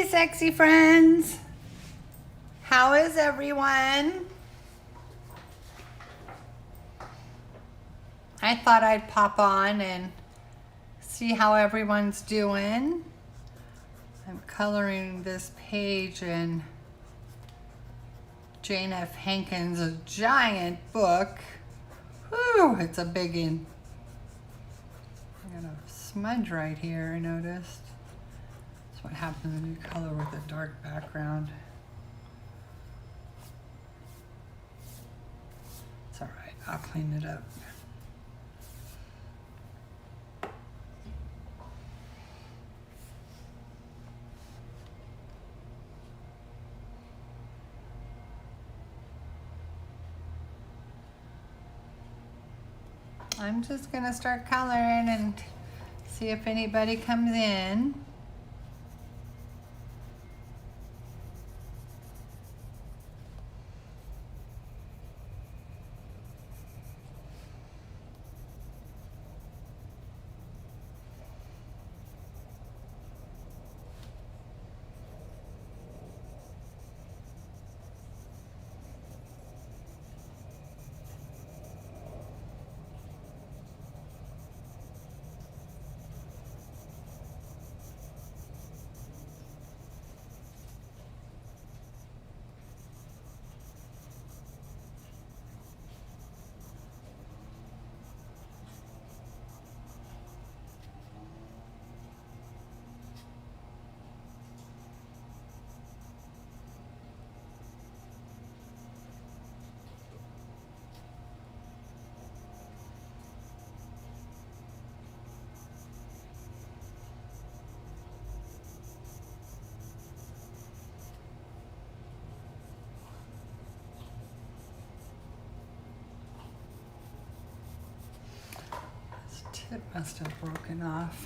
sexy friends. How is everyone? I thought I'd pop on and see how everyone's doing. I'm coloring this page in Jane F. Hankins' giant book. Whew, it's a big one. I got a smudge right here, I noticed. That's what happens when you color with a dark background. It's all right, I'll clean it up. I'm just gonna start coloring and see if anybody comes in. Tip must have broken off.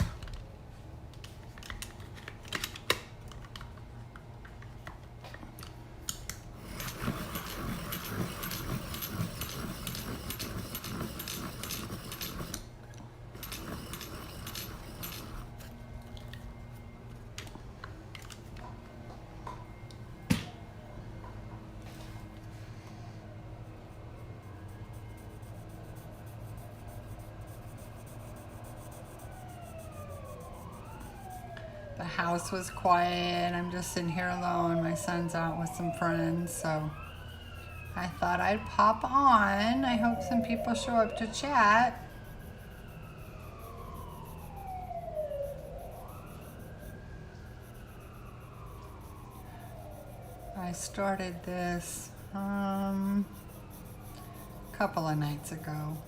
The house was quiet. I'm just sitting here alone. My son's out with some friends, so I thought I'd pop on. I hope some people show up to chat. I started this a couple of nights ago.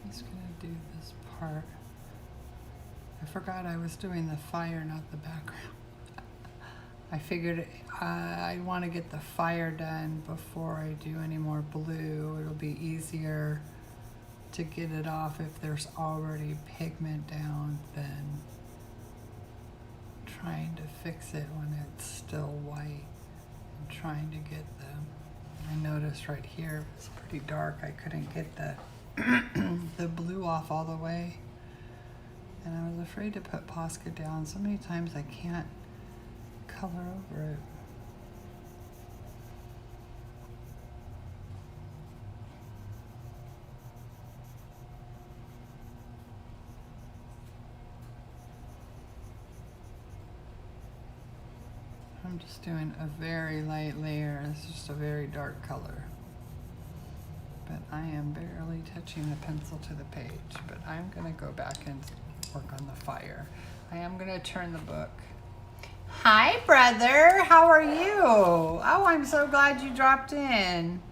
I'm just gonna do this part. I forgot I was doing the fire, not the background. I figured I want to get the fire done before I do any more blue. It'll be easier to get it off if there's already pigment down than trying to fix it when it's still white. I'm trying to get I noticed right here it was pretty dark. I couldn't get the blue off all the way. And I was afraid to put Posca down. So many times I can't color over it. I'm just doing a very light layer. It's just a very dark color. But I am barely touching the pencil to the page. But I'm going to go back and work on the fire. I am going to turn the book. Hi, brother. How are you? Oh, I'm so glad you dropped in.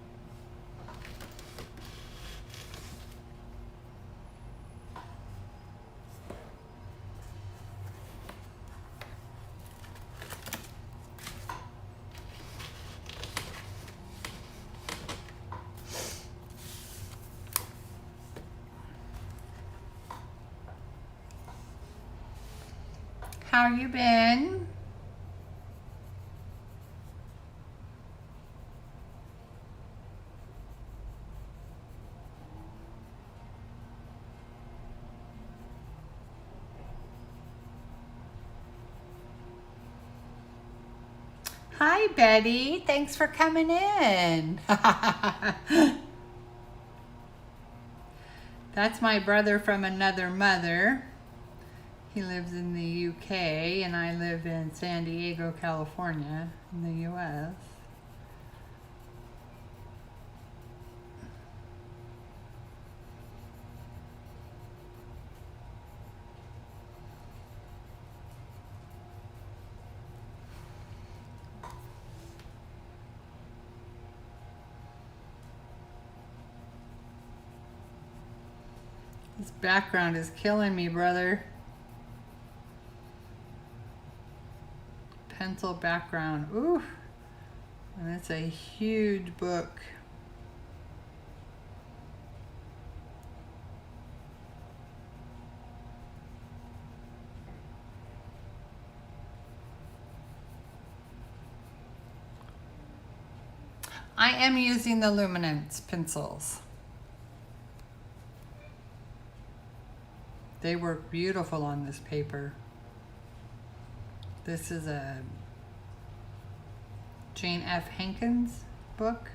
How you been? Hi, Betty. Thanks for coming in. That's my brother from another mother. He lives in the UK and I live in San Diego, California, in the US. This background is killing me, brother. Pencil background. Ooh. And it's a huge book. I am using the Luminance pencils. They work beautiful on this paper. This is a Jane F. Hankins book.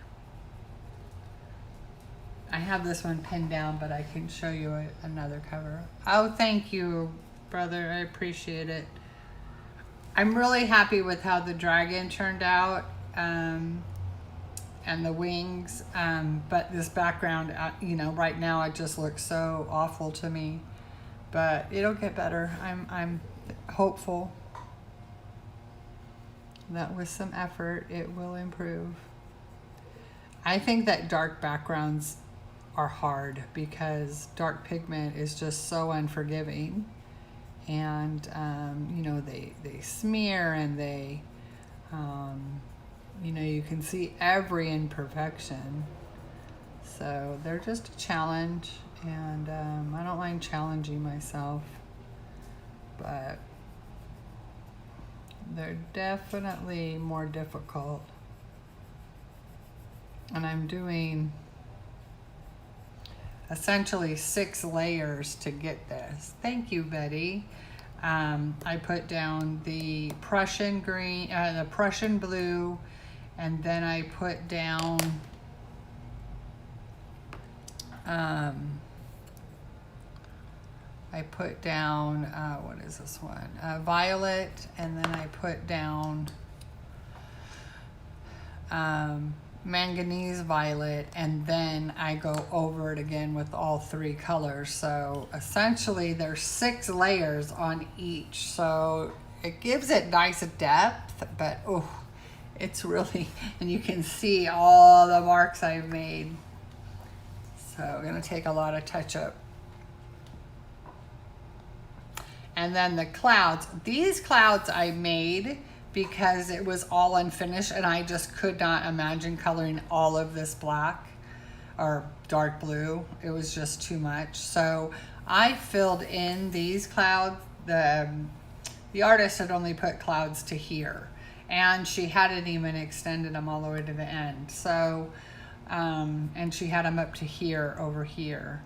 I have this one pinned down, but I can show you another cover. Oh, thank you, brother. I appreciate it. I'm really happy with how the dragon turned out and the wings. But this background, you know, right now it just looks so awful to me. But it'll get better. I'm hopeful that with some effort it will improve. I think that dark backgrounds are hard because dark pigment is just so unforgiving, and you know, they smear and they you know, you can see every imperfection, so they're just a challenge, and I don't mind challenging myself, but they're definitely more difficult. And I'm doing essentially 6 layers to get this. Thank you, Betty. I put down the Prussian green, the Prussian blue, and then I put down what is this one? Violet, and then I put down manganese violet, and then I go over it again with all 3 colors. So essentially there's 6 layers on each, so it gives it nice depth, but oh, it's really, and you can see all the marks I've made. So I'm gonna take a lot of touch up. And then the clouds, these clouds I made because it was all unfinished and I just could not imagine coloring all of this black or dark blue. It was just too much. So I filled in these clouds. The artist had only put clouds to here, and she hadn't even extended them all the way to the end. So, and she had them up to here, over here.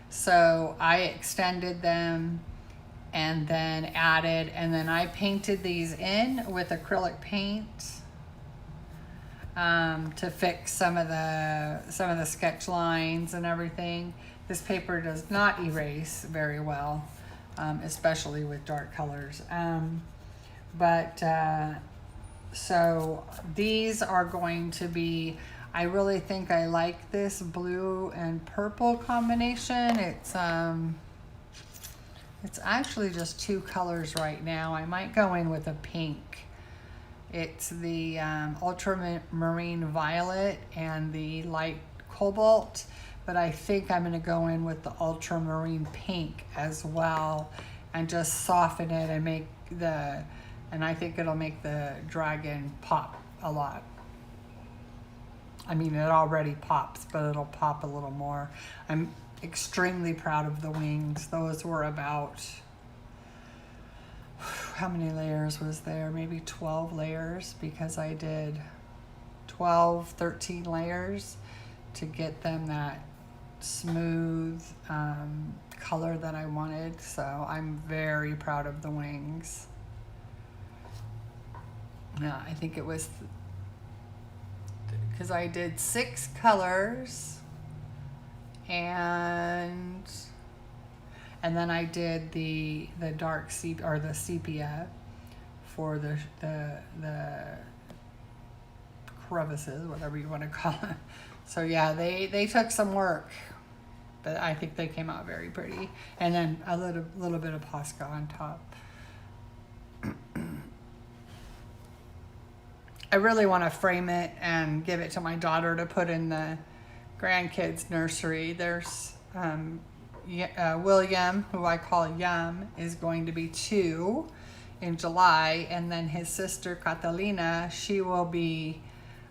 So I extended them and then added, and then I painted these in with acrylic paint to fix some of the sketch lines and everything. This paper does not erase very well, especially with dark colors. So these are going to be, I really think I like this blue and purple combination. It's It's actually just two colors right now. I might go in with a pink. It's the ultramarine violet and the light cobalt, but I think I'm going to go in with the ultramarine pink as well and just soften it and and I think it'll make the dragon pop a lot. I mean, it already pops, but it'll pop a little more. I'm extremely proud of the wings. Those were about, how many layers was there? Maybe 12 layers, because I did 12, 13 layers to get them that smooth color that I wanted. So I'm very proud of the wings. Yeah, I think it was because I did 6 colors and then I did the dark sepia, or the sepia, for the crevices, whatever you want to call it. So yeah, they took some work, but I think they came out very pretty. And then a little bit of Posca on top. I really want to frame it and give it to my daughter to put in the grandkids' nursery. There's William, who I call Yum, is going to be 2 in July, and then his sister Catalina, she will be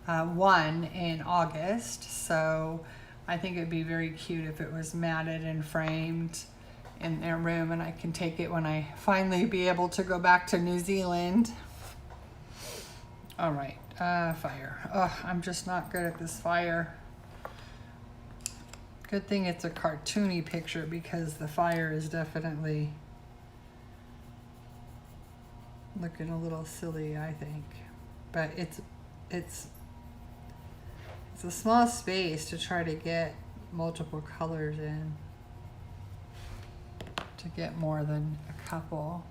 1 in August. So I think it'd be very cute if it was matted and framed in their room, and I can take it when I finally be able to go back to New Zealand. All right, fire. Oh, I'm just not good at this fire. Good thing it's a cartoony picture, because the fire is definitely looking a little silly, I think. But it's a small space to try to get multiple colors in, to get more than a couple.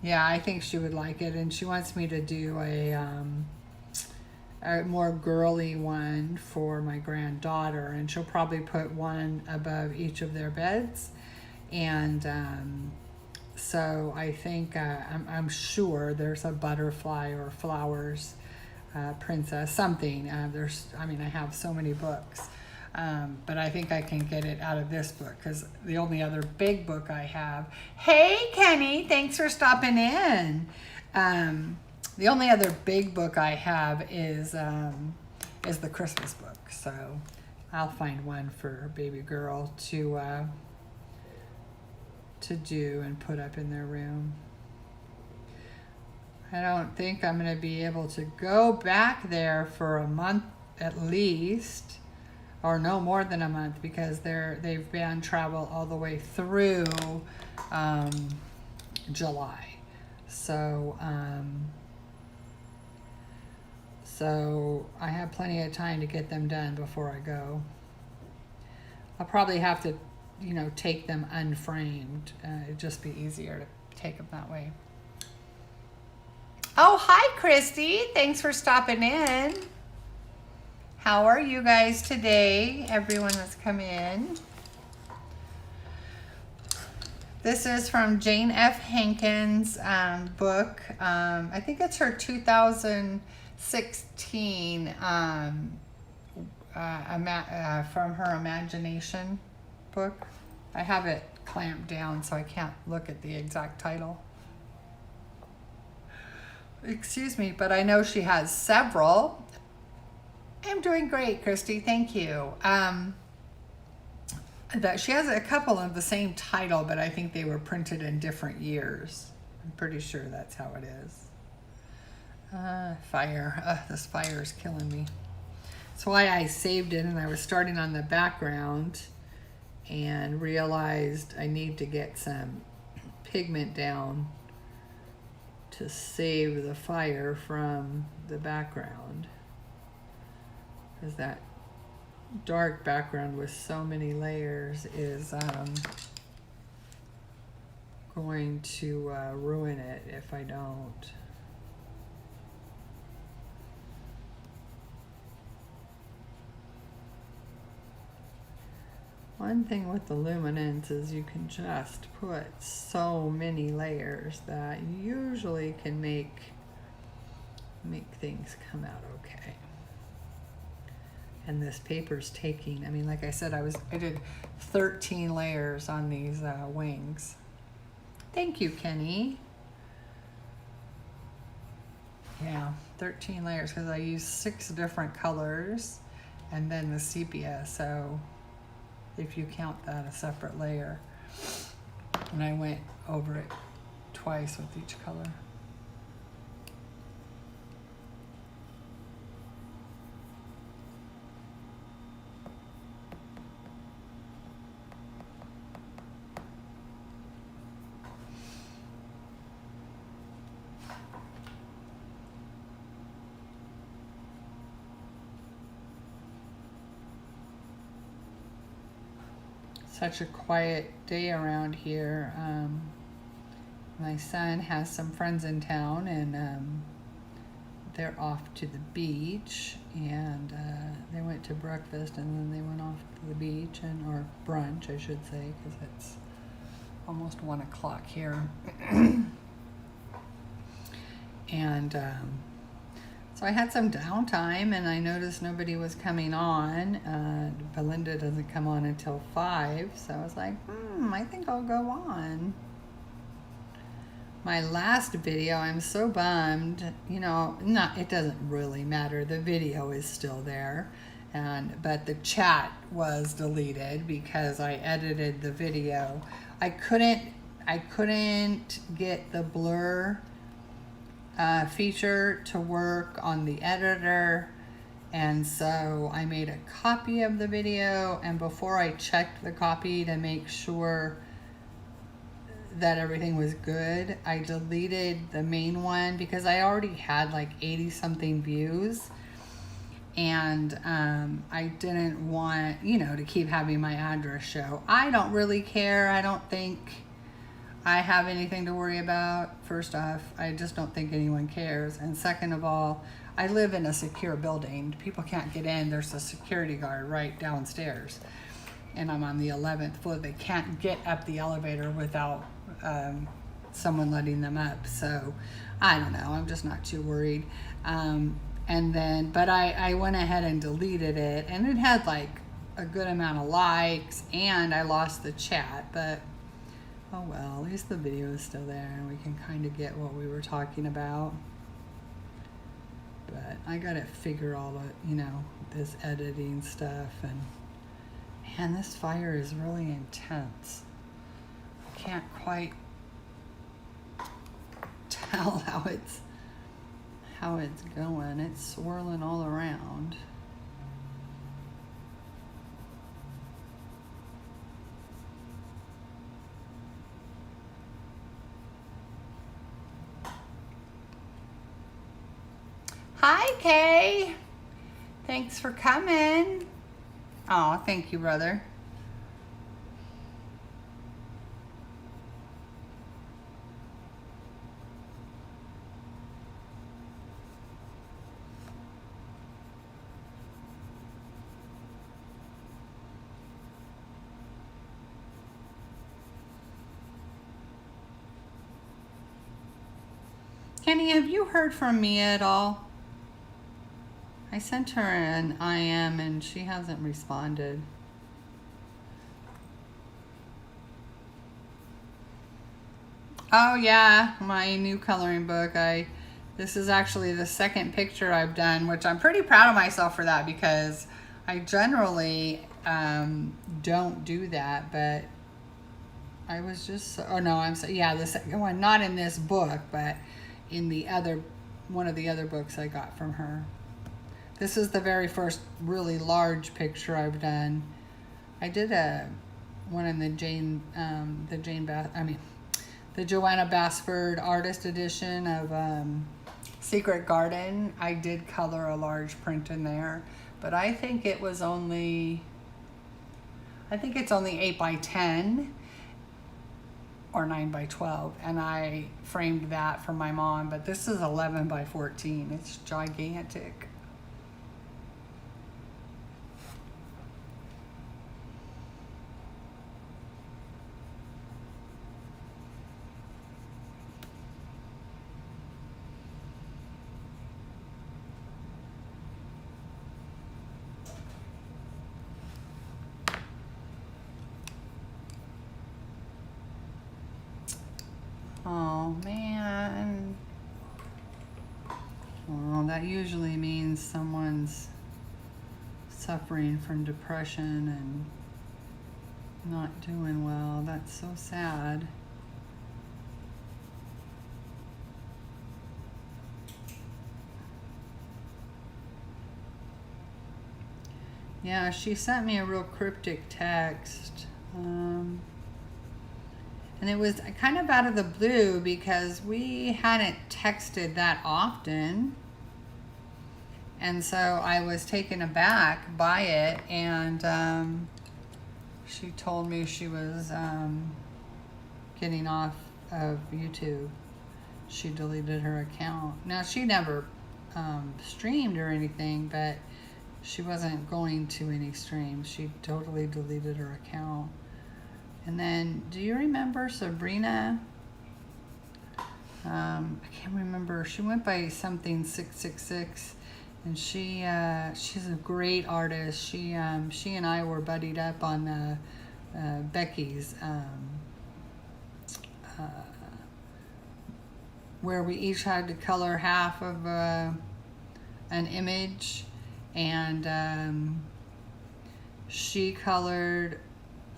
Yeah, I think she would like it, and she wants me to do a more girly one for my granddaughter, and she'll probably put one above each of their beds. And so I think I'm sure there's a butterfly or flowers princess, something. I have so many books. But I think I can get it out of this book, because the only other big book I have. Hey, Kenny, thanks for stopping in. The only other big book I have is the Christmas book. So I'll find one for baby girl to do and put up in their room. I don't think I'm going to be able to go back there for a month at least, or no more than a month, because they've banned travel all the way through July. So I have plenty of time to get them done before I go. I'll probably have to, take them unframed. It'd just be easier to take them that way. Oh, hi, Christy. Thanks for stopping in. How are you guys today? Everyone that's come in. This is from Jane F. Hankins' book. I think it's her 2016 from her Imagination book. I have it clamped down, so I can't look at the exact title. Excuse me, but I know she has several. I'm doing great, Christy. Thank you. That she has a couple of the same title, but I think they were printed in different years. I'm pretty sure that's how it is. Fire. This fire is killing me. That's why I saved it, and I was starting on the background and realized I need to get some pigment down to save the fire from the background, because that dark background with so many layers is going to ruin it if I don't. One thing with the luminance is you can just put so many layers that usually can make things come out okay. And this paper's taking, I mean, like I said, I did 13 layers on these wings. Thank you, Kenny. Yeah, 13 layers because I used 6 different colors and then the sepia, so if you count that a separate layer. And I went over it twice with each color. Such a quiet day around here. My son has some friends in town and they're off to the beach, and they went to breakfast and then they went off to the beach, or brunch I should say, because it's almost 1 o'clock here. And so I had some downtime and I noticed nobody was coming on. Belinda doesn't come on until 5, so I was like, I think I'll go on. My last video, I'm so bummed, you know, it doesn't really matter. The video is still there, but the chat was deleted because I edited the video. I couldn't get the blur feature to work on the editor, and so I made a copy of the video, and before I checked the copy to make sure that everything was good, I deleted the main one because I already had like 80 something views, and I didn't want, to keep having my address show. I don't really care. I don't think I have anything to worry about. First off, I just don't think anyone cares. And second of all, I live in a secure building. People can't get in. There's a security guard right downstairs. And I'm on the 11th floor. They can't get up the elevator without someone letting them up. So I don't know. I'm just not too worried. But I went ahead and deleted it. And it had like a good amount of likes. And I lost the chat. But oh well, at least the video is still there and we can kind of get what we were talking about. But I gotta figure all the, this editing stuff, and man, this fire is really intense. I can't quite tell how it's going. It's swirling all around. Hi, Kay. Thanks for coming. Oh, thank you, brother. Kenny, have you heard from Mia at all? I sent her an IM and she hasn't responded. Oh yeah, my new coloring book. This is actually the second picture I've done, which I'm pretty proud of myself for that because I generally don't do that, but I was just, the second one, not in this book, but in one of the other books I got from her. This is the very first really large picture I've done. I did one in the the Joanna Basford Artist Edition of Secret Garden. I did color a large print in there, but I think it's only 8 by 10 or 9 by 12, and I framed that for my mom, but this is 11 by 14. It's gigantic. Oh, man. Well, that usually means someone's suffering from depression and not doing well. That's so sad. Yeah, she sent me a real cryptic text. And it was kind of out of the blue because we hadn't texted that often. And so I was taken aback by it. And she told me she was getting off of YouTube. She deleted her account. Now, she never streamed or anything, but she wasn't going to any streams. She totally deleted her account. And then, do you remember Sabrina? I can't remember. She went by something 666, and she's a great artist. She and I were buddied up on Becky's, where we each had to color half of an image, and she colored.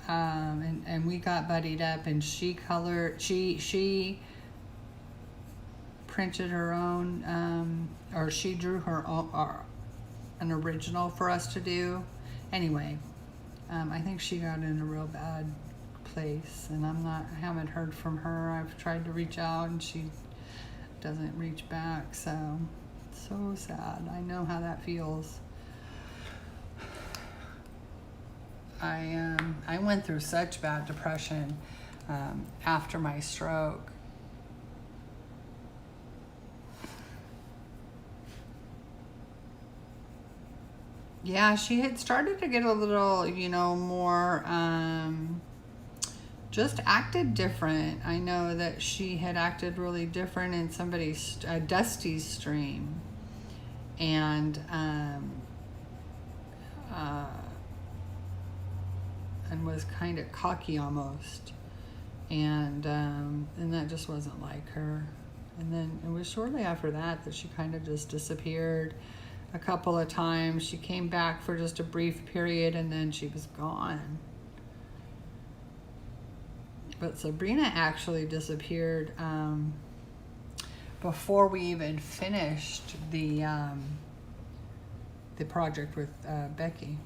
And we got buddied up, and she printed her own, or she drew her own, an original for us to do. Anyway, I think she got in a real bad place, and I haven't heard from her. I've tried to reach out, and she doesn't reach back, so sad. I know how that feels. I went through such bad depression after my stroke. Yeah, she had started to get a little, more, just acted different. I know that she had acted really different in Dusty's stream. And, and was kind of cocky almost, and that just wasn't like her. And then it was shortly after that she kind of just disappeared a couple of times. She came back for just a brief period, and then she was gone. But Sabrina actually disappeared before we even finished the project with Becky.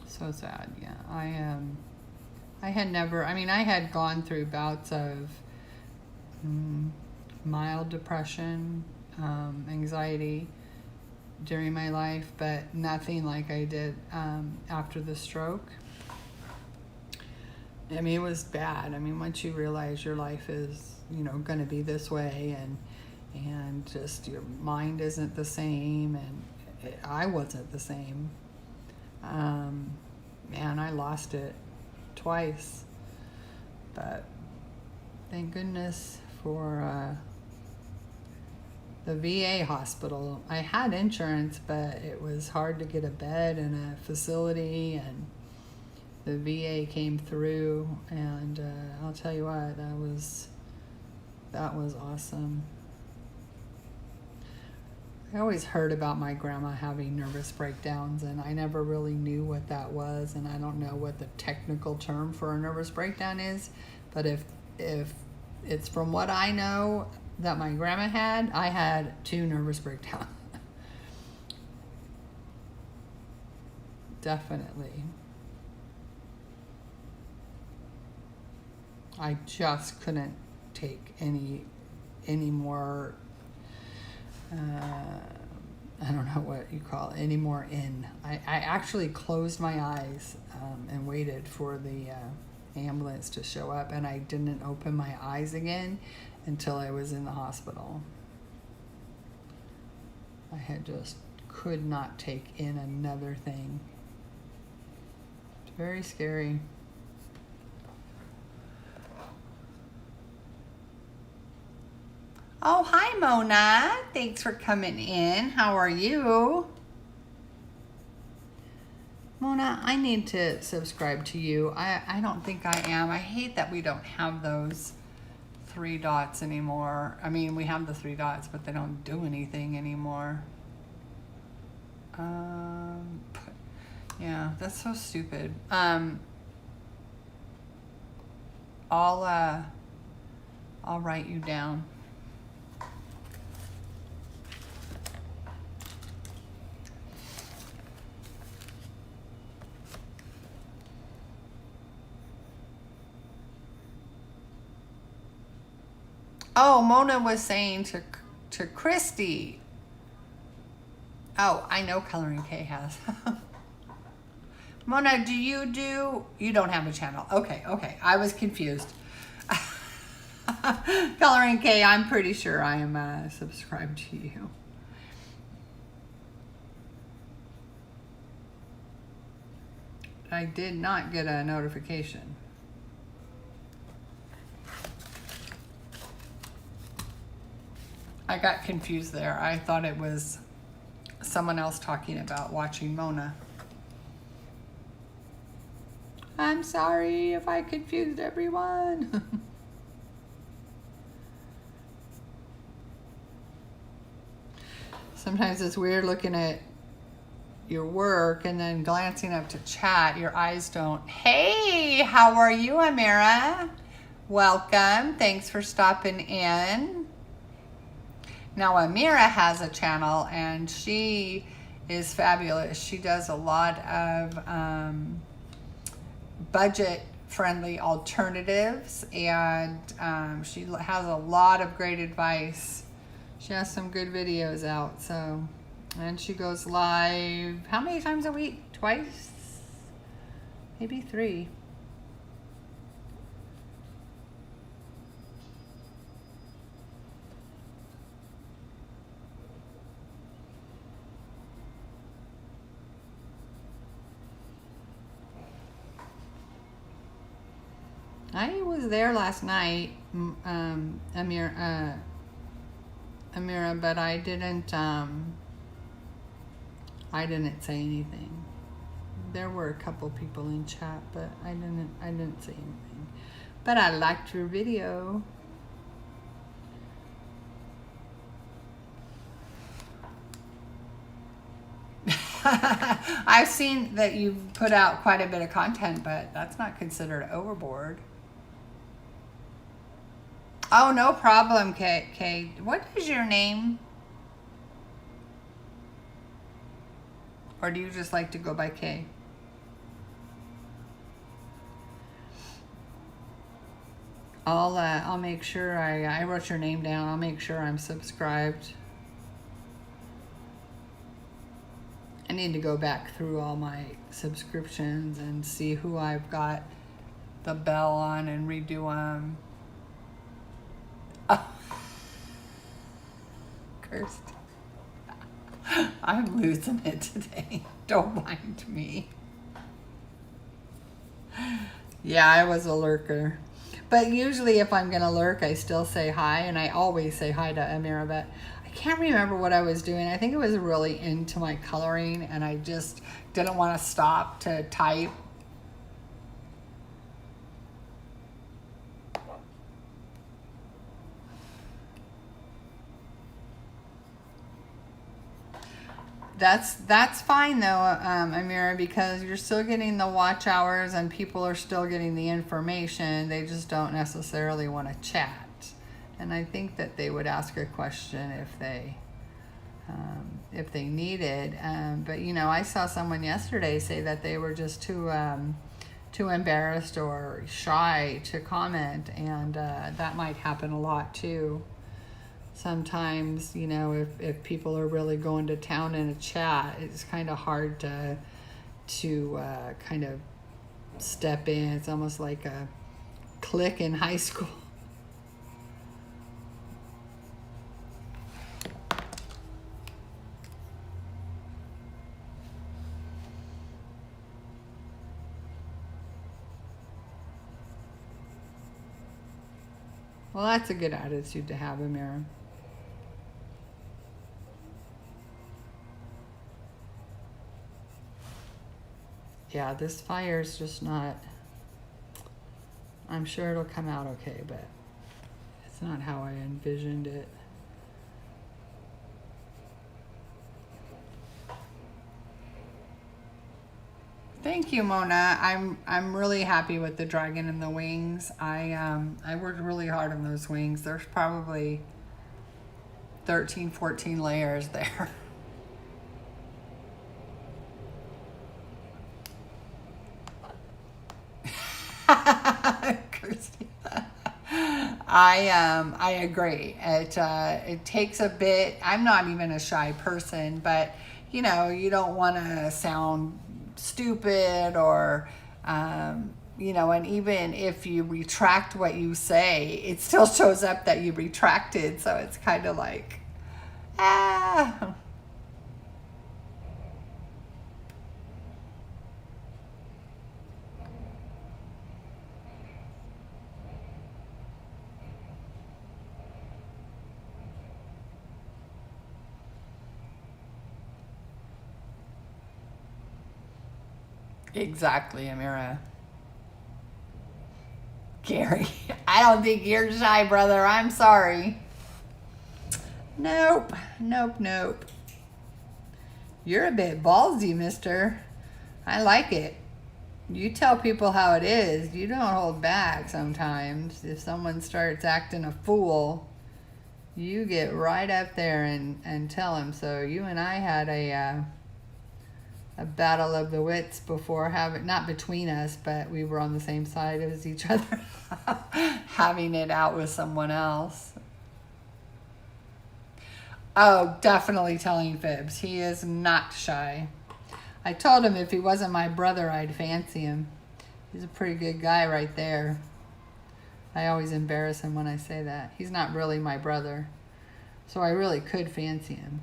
So sad. Yeah, I had never, I had gone through bouts of mild depression, anxiety during my life, but nothing like I did after the stroke. It was bad. Once you realize your life is, going to be this way, and just your mind isn't the same, and I wasn't the same. Man, I lost it twice, but thank goodness for the VA hospital. I had insurance, but it was hard to get a bed in a facility, and the VA came through, and I'll tell you what, that was awesome. I always heard about my grandma having nervous breakdowns, and I never really knew what that was, and I don't know what the technical term for a nervous breakdown is, but if it's from what I know that my grandma had, I had 2 nervous breakdowns. Definitely. I just couldn't take any more, I don't know what you call it, any more in. I actually closed my eyes and waited for the ambulance to show up, and I didn't open my eyes again until I was in the hospital. I had just could not take in another thing. It's very scary. Oh, hi, Mona. Thanks for coming in. How are you? Mona, I need to subscribe to you. I don't think I am. I hate that we don't have those 3 dots anymore. I mean, we have the 3 dots, but they don't do anything anymore. Yeah, that's so stupid. I'll write you down. Oh, Mona was saying to Christy. Oh, I know Coloring K has. Mona, you don't have a channel. Okay. I was confused. Coloring K, I'm pretty sure I am subscribed to you. I did not get a notification. I got confused there. I thought it was someone else talking about watching Mona. I'm sorry if I confused everyone. Sometimes it's weird looking at your work and then glancing up to chat. Your eyes don't. Hey, how are you, Amira? Welcome. Thanks for stopping in. Now, Amira has a channel and she is fabulous. She does a lot of budget-friendly alternatives, and she has a lot of great advice. She has some good videos out, so, and she goes live how many times a week? Twice? Maybe 3. I was there last night, Amira, but I didn't say anything. There were a couple people in chat, but I didn't say anything. But I liked your video. I've seen that you've put out quite a bit of content, but that's not considered overboard. Oh, no problem, Kay. What is your name? Or do you just like to go by Kay? I'll make sure I wrote your name down. I'll make sure I'm subscribed. I need to go back through all my subscriptions and see who I've got the bell on and redo them. Oh. Cursed. I'm losing it today. Don't mind me. Yeah, I was a lurker. But usually if I'm going to lurk, I still say hi, and I always say hi to Amira, but I can't remember what I was doing. I think it was really into my coloring, and I just didn't want to stop to type. That's fine though, Amira, because you're still getting the watch hours and people are still getting the information. They just don't necessarily want to chat. And I think that they would ask a question if they needed. But you know, I saw someone yesterday say that they were just too embarrassed or shy to comment, and that might happen a lot too. Sometimes, you know, if people are really going to town in a chat, it's kind of hard to kind of step in. It's almost like a clique in high school. Well, that's a good attitude to have, Amira. yeah, this fire is just not, I'm sure it'll come out okay, but it's not how I envisioned it. Thank you, Mona. I'm really happy with the dragon and the wings. I worked really hard on those wings. There's probably 13, 14 layers there. Kirsty. I agree. It takes a bit. I'm not even a shy person, but you know, you don't want to sound stupid or you know, and even if you retract what you say, it still shows up that you retracted. So it's kind of like, ah. Exactly, Amira. Gary, I don't think you're shy, brother. I'm sorry. Nope, nope, nope. You're a bit ballsy, mister. I like it. You tell people how it is. You don't hold back sometimes. If someone starts acting a fool, you get right up there and tell them. So you and I had a battle of the wits before, having, not between us, but we were on the same side as each other, having it out with someone else. Oh, definitely telling fibs. He is not shy. I told him if he wasn't my brother, I'd fancy him. He's a pretty good guy right there. I always embarrass him when I say that. He's not really my brother, so I really could fancy him.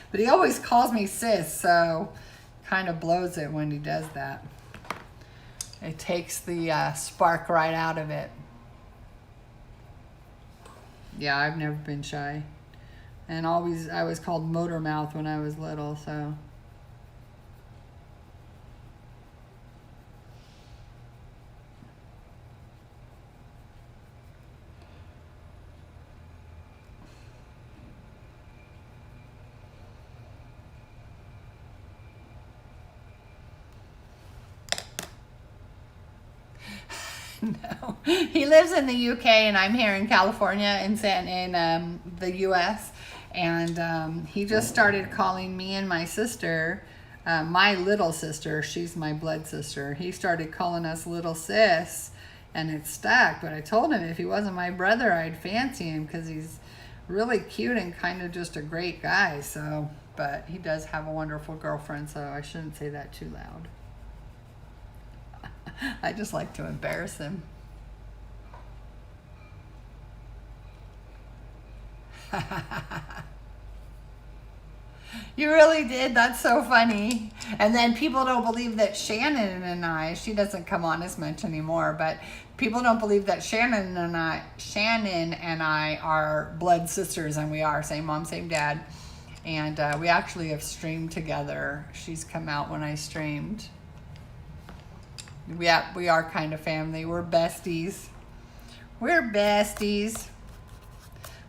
But he always calls me sis, so kind of blows it when he does that. It takes the spark right out of it. Yeah, I've never been shy. And always, I was called motor mouth when I was little, so. No, he lives in the UK and I'm here in California in the US, and he just started calling me and my sister, my little sister. She's my blood sister. He started calling us little sis, and it stuck. But I told him if he wasn't my brother, I'd fancy him because he's really cute and kind of just a great guy. So, but he does have a wonderful girlfriend, so I shouldn't say that too loud. I just like to embarrass him. You really did? That's so funny. And then people don't believe that Shannon and I, she doesn't come on as much anymore, but people don't believe that Shannon and I are blood sisters, and we are, same mom, same dad. And we actually have streamed together. She's come out when I streamed. We are kind of family. We're besties. We're besties.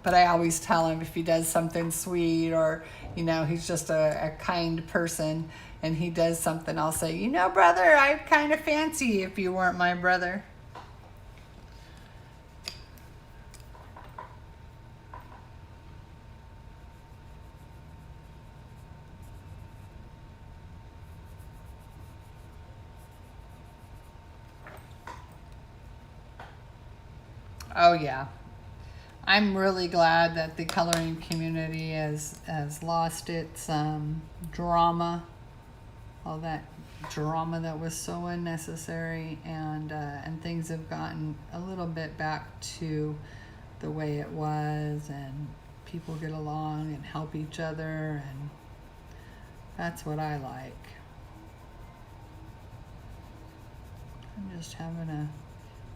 But I always tell him if he does something sweet, or, you know, he's just a kind person and he does something, I'll say, you know, brother, I'd kind of fancy if you weren't my brother. Oh, yeah. I'm really glad that the coloring community has lost its drama, all that drama that was so unnecessary, and things have gotten a little bit back to the way it was, and people get along and help each other, and that's what I like. I'm just having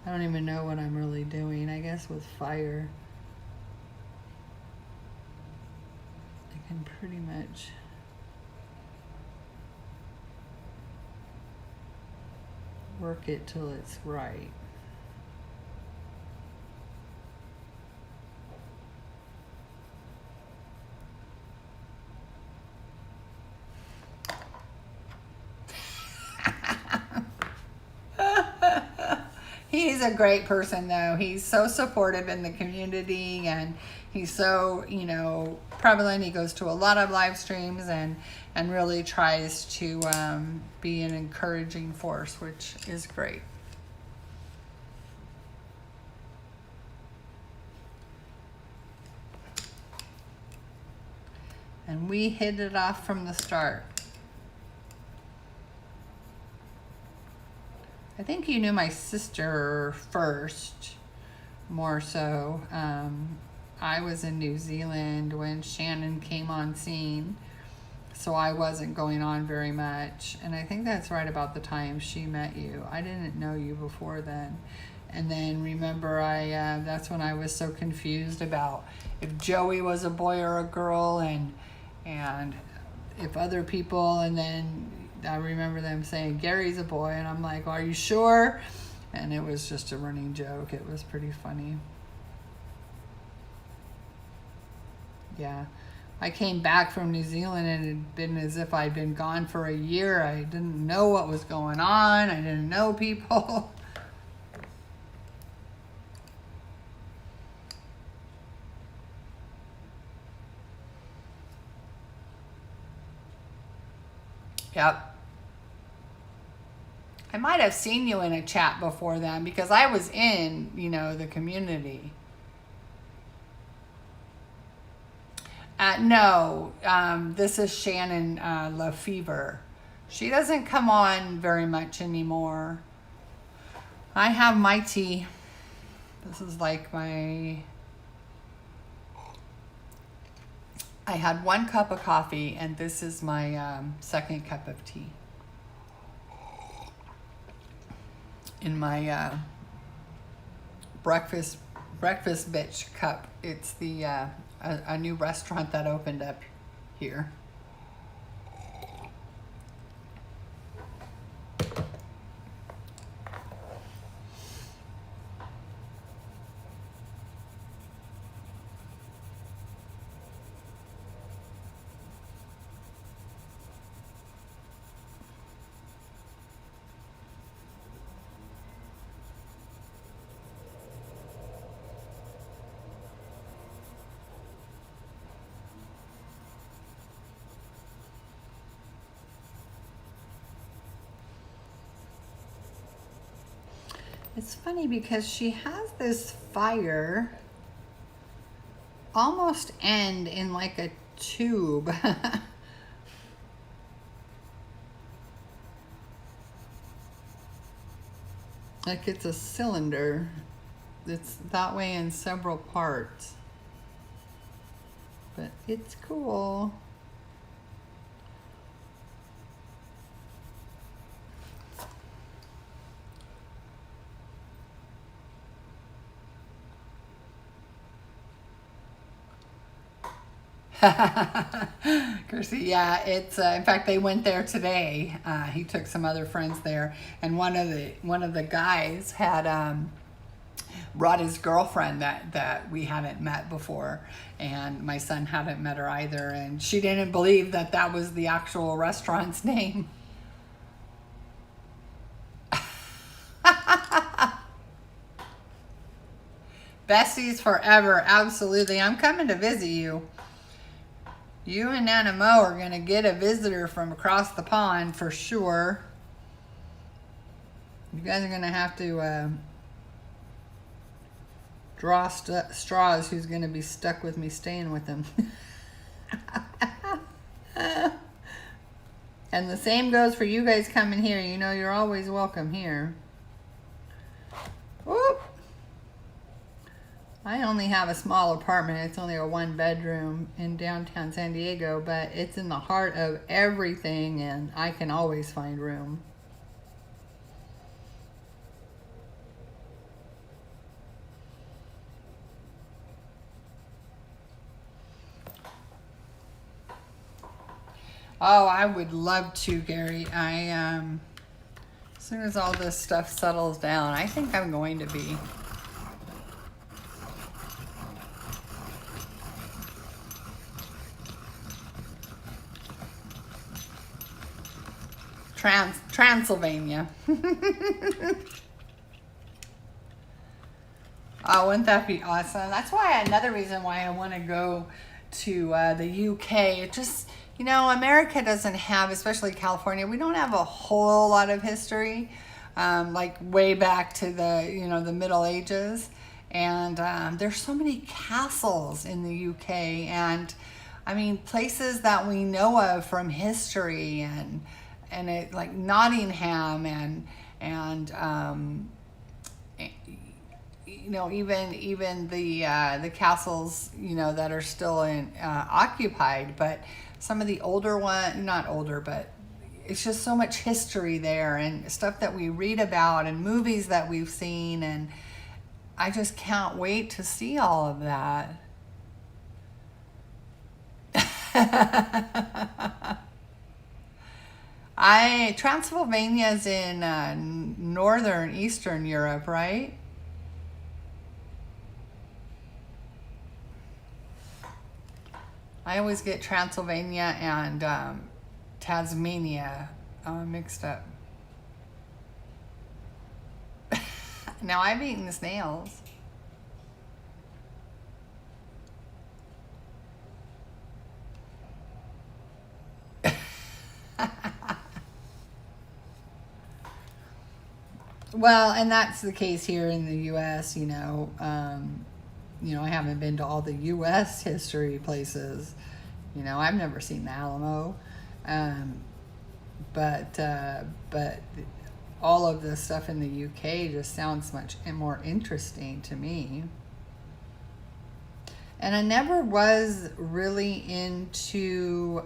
I don't even know what I'm really doing. I guess with fire, I can pretty much work it till it's right. He's a great person, though. He's so supportive in the community, and he's so, prevalent. He goes to a lot of live streams and really tries to be an encouraging force, which is great. And we hit it off from the start. I think you knew my sister first, more so. I was in New Zealand when Shannon came on scene, so I wasn't going on very much. And I think that's right about the time she met you. I didn't know you before then. And then remember, that's when I was so confused about if Joey was a boy or a girl, and if other people, and then I remember them saying Gary's a boy, and I'm like, are you sure? And it was just a running joke. It was pretty funny. Yeah. I came back from New Zealand, and it had been as if I'd been gone for a year. I didn't know what was going on. I didn't know people. Yep. I might have seen you in a chat before then, because I was in, the community. No, this is Shannon Lefevre. She doesn't come on very much anymore. I have my tea. This is like I had 1 cup of coffee, and this is my second cup of tea. In my breakfast bitch cup. It's the a new restaurant that opened up here. It's funny because she has this fire almost end in like a tube. Like it's a cylinder. It's that way in several parts. But it's cool. Kirsty, yeah, it's in fact they went there today. He took some other friends there, and one of the guys had brought his girlfriend that we hadn't met before, and my son hadn't met her either, and she didn't believe that was the actual restaurant's name. Besties forever, absolutely. I'm coming to visit you. You and Nana Mo are going to get a visitor from across the pond for sure. You guys are going to have to draw straws who's going to be stuck with me staying with them. And the same goes for you guys coming here. You know you're always welcome here. Whoop. I only have a small apartment. It's only a 1-bedroom in downtown San Diego, but it's in the heart of everything, and I can always find room. Oh, I would love to, Gary. As soon as all this stuff settles down, I think I'm going to be. Transylvania. Oh, wouldn't that be awesome? That's why another reason why I want to go to the UK. It just, you know, America doesn't have, especially California, we don't have a whole lot of history, like way back to the, you know, the Middle Ages. And there's so many castles in the UK, and I mean places that we know of from history, and it, like Nottingham, and you know, even the castles, you know, that are still occupied, but some of the older one, not older, but it's just so much history there, and stuff that we read about, and movies that we've seen, and I just can't wait to see all of that. Transylvania's in northern Eastern Europe, right? I always get Transylvania and Tasmania mixed up. Now, I've eaten snails. Well, and that's the case here in the U.S., you know. You know, I haven't been to all the U.S. history places. You know, I've never seen the Alamo. But all of the stuff in the UK just sounds much more interesting to me. And I never was really into,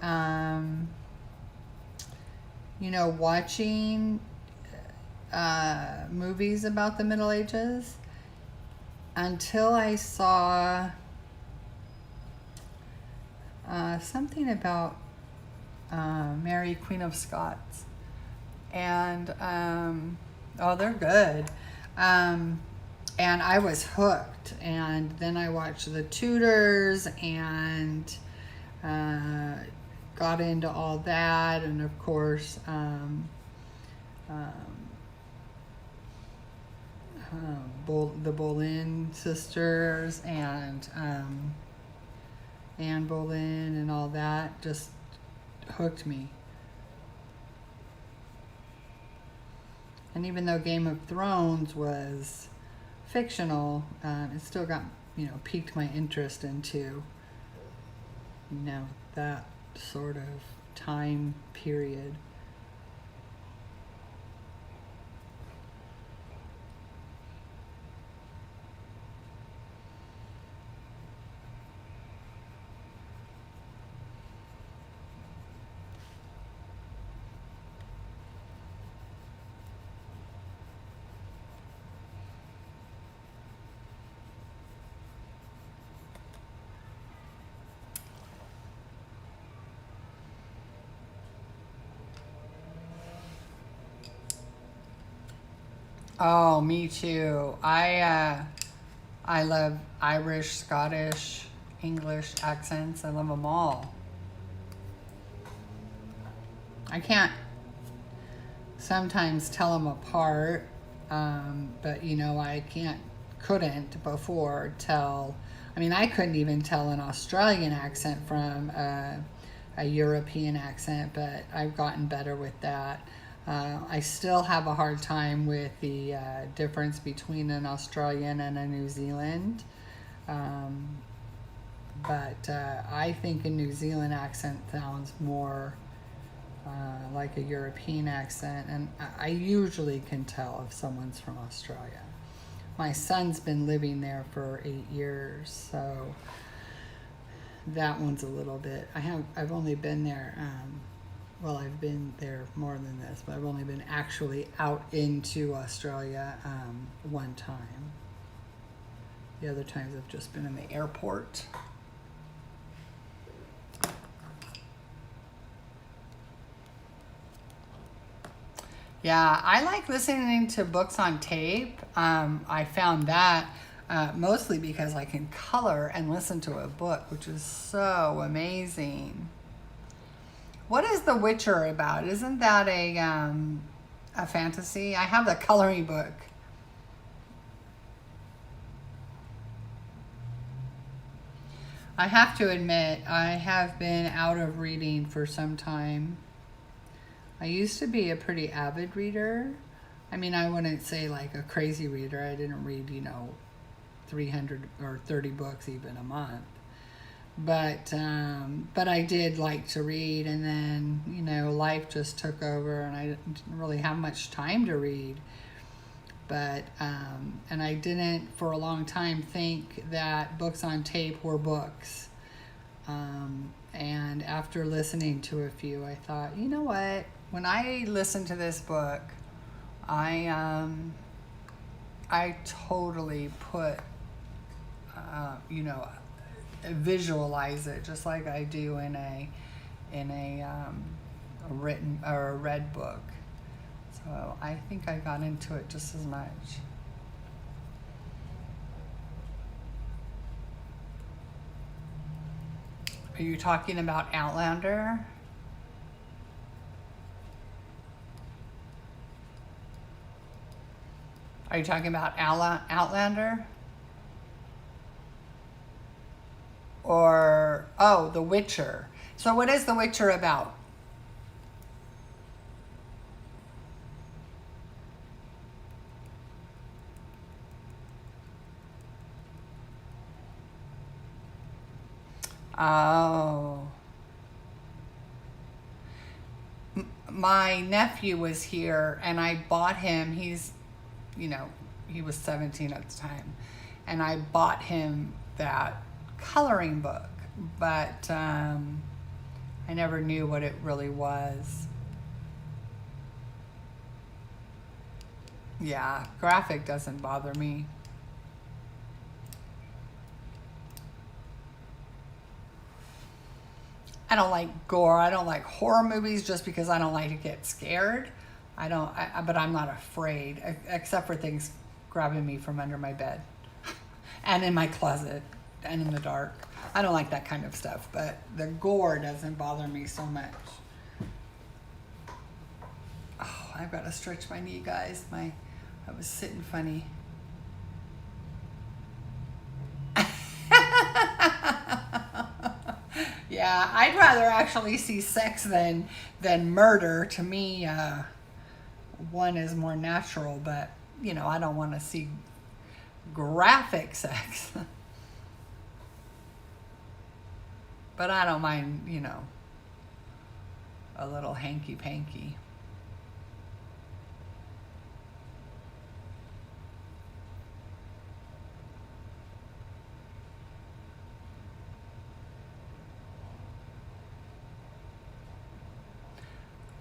you know, watching movies about the Middle Ages until I saw something about Mary, Queen of Scots. And, oh, they're good. And I was hooked. And then I watched The Tudors and got into all that. And of course, the Boleyn sisters and Anne Boleyn and all that just hooked me. And even though Game of Thrones was fictional, it still got, you know, piqued my interest into, you know, that sort of time period. Oh, me too. I love Irish, Scottish, English accents. I love them all. I can't sometimes tell them apart, but you know, couldn't before tell. I mean, I couldn't even tell an Australian accent from a European accent, but I've gotten better with that. I still have a hard time with the difference between an Australian and a New Zealand. But I think a New Zealand accent sounds more like a European accent, and I usually can tell if someone's from Australia. My son's been living there for 8 years, so that one's a little bit. I've only been there. Well, I've been there more than this, but I've only been actually out into Australia one time. The other times I've just been in the airport. Yeah, I like listening to books on tape. I found that mostly because I can color and listen to a book, which is so amazing. What is The Witcher about? Isn't that a fantasy? I have the coloring book. I have to admit, I have been out of reading for some time. I used to be a pretty avid reader. I mean, I wouldn't say like a crazy reader. I didn't read, 300 or 30 books even a month. But I did like to read, and then, life just took over and I didn't really have much time to read. But, and I didn't for a long time think that books on tape were books. And after listening to a few, I thought, you know what? When I listen to this book, I totally put, visualize it just like I do in a written or a read book. So I think I got into it just as much. Are you talking about Outlander? Are you talking about Outlander? Or, The Witcher. So what is The Witcher about? Oh. My nephew was here and I bought him, he was 17 at the time, and I bought him that coloring book, but I never knew what it really was. Yeah, graphic doesn't bother me. I don't like gore. I don't like horror movies just because I don't like to get scared. But I'm not afraid, except for things grabbing me from under my bed and in my closet and in the dark. I don't like that kind of stuff, but the gore doesn't bother me so much. Oh, I've got to stretch my knee, guys. I was sitting funny. Yeah, I'd rather actually see sex than murder. To me, one is more natural, but I don't want to see graphic sex. But I don't mind, a little hanky-panky.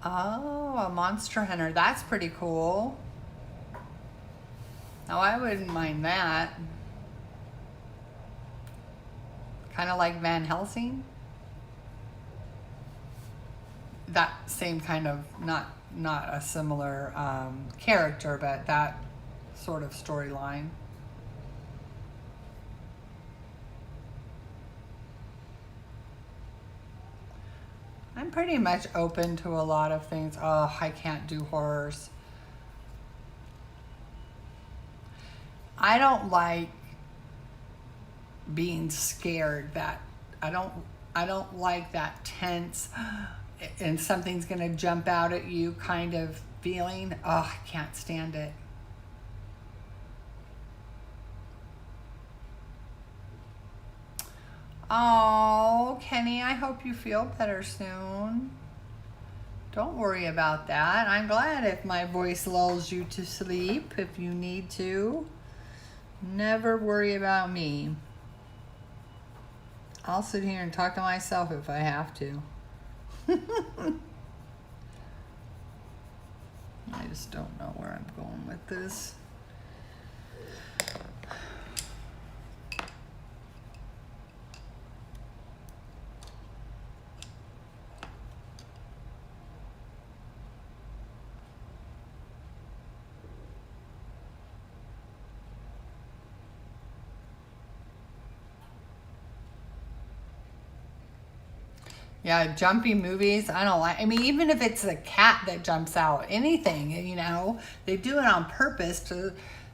Oh, a Monster Hunter. That's pretty cool. Oh, I wouldn't mind that. Kind of like Van Helsing. That same kind of, not a similar character, but that sort of storyline. I'm pretty much open to a lot of things. Oh, I can't do horrors. I don't like being scared. I don't like that tense and something's going to jump out at you kind of feeling. Oh, I can't stand it. Oh, Kenny, I hope you feel better soon. Don't worry about that. I'm glad if my voice lulls you to sleep if you need to. Never worry about me. I'll sit here and talk to myself if I have to. I just don't know where I'm going with this. Yeah, jumpy movies, I don't like. I mean, even if it's a cat that jumps out, anything, you know, they do it on purpose to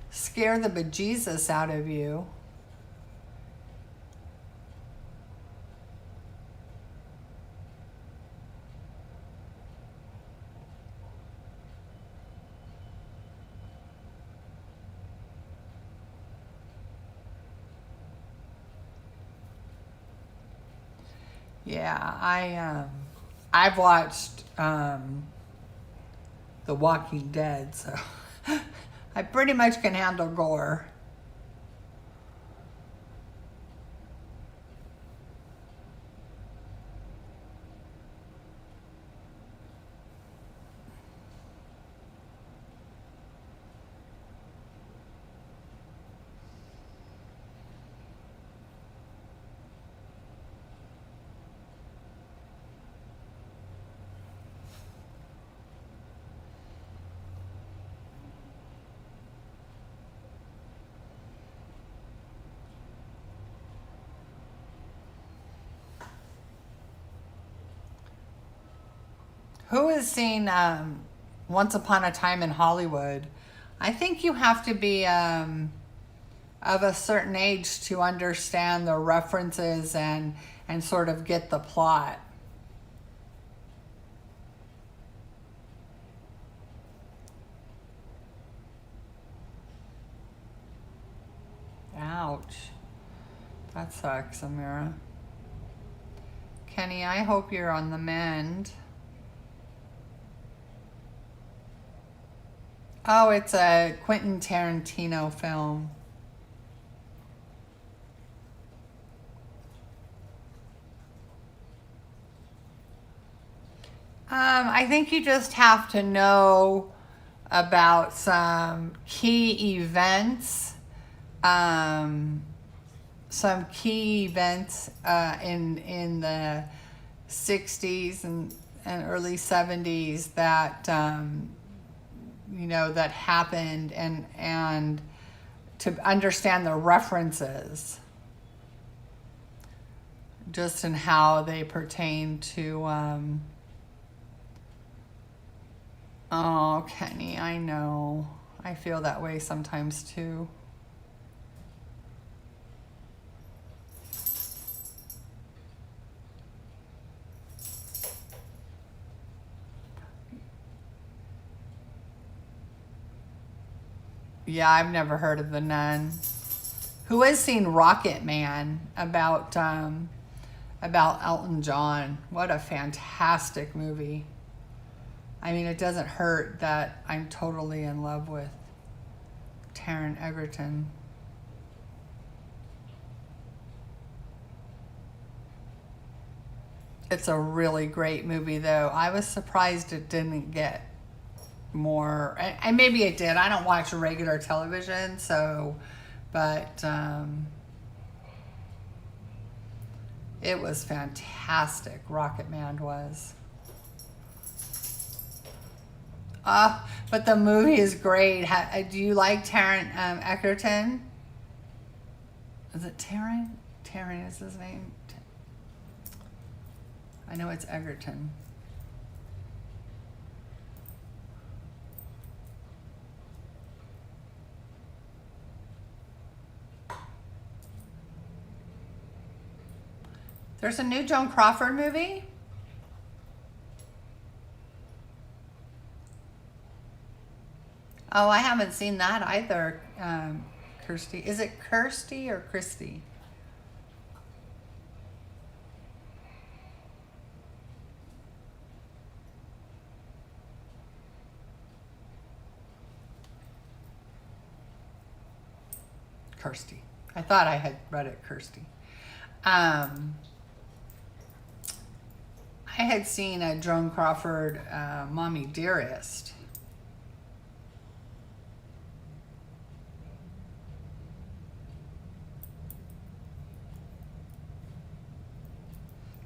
scare the bejesus out of you. Yeah, I've watched The Walking Dead, so I pretty much can handle gore. Who has seen Once Upon a Time in Hollywood? I think you have to be of a certain age to understand the references and sort of get the plot. Ouch. That sucks, Amira. Kenny, I hope you're on the mend. Oh, it's a Quentin Tarantino film. I think you just have to know about some key events, um, in the 60s and early 70s that you know that happened, and to understand the references just in how they pertain to oh, Kenny, I know. I feel that way sometimes too. Yeah, I've never heard of The Nun. Who has seen Rocket Man about Elton John? What a fantastic movie. I mean, it doesn't hurt that I'm totally in love with Taron Egerton. It's a really great movie, though. I was surprised it didn't get more, and maybe it did. I don't watch regular television, so, but it was fantastic. Rocket Man was. But the movie is great. Do you like Taron Egerton? Is it Taron? Taron is his name. I know it's Egerton. There's a new Joan Crawford movie? Oh, I haven't seen that either, Kirsty. Is it Kirsty or Christy? Kirsty. I thought I had read it Kirsty. I had seen a Joan Crawford, Mommy Dearest.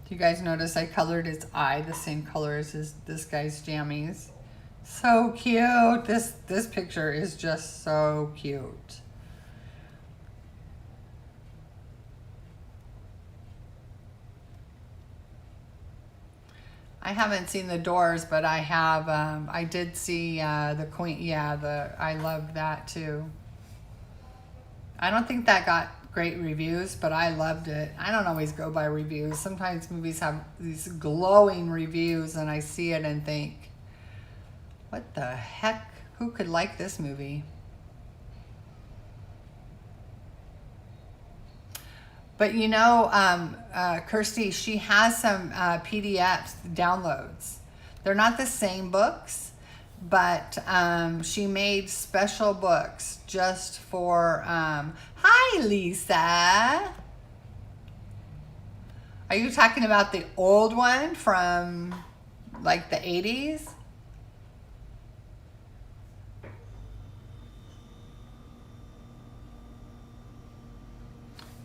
Do you guys notice I colored his eye the same color as this guy's jammies? So cute. This picture is just so cute. I haven't seen The Doors, but I have. I did see the Queen. Yeah, I loved that too. I don't think that got great reviews, but I loved it. I don't always go by reviews. Sometimes movies have these glowing reviews, and I see it and think, "What the heck? Who could like this movie?" But you know, Kirsty, she has some PDFs, downloads. They're not the same books, but she made special books just for. Hi, Lisa. Are you talking about the old one from like the 80s?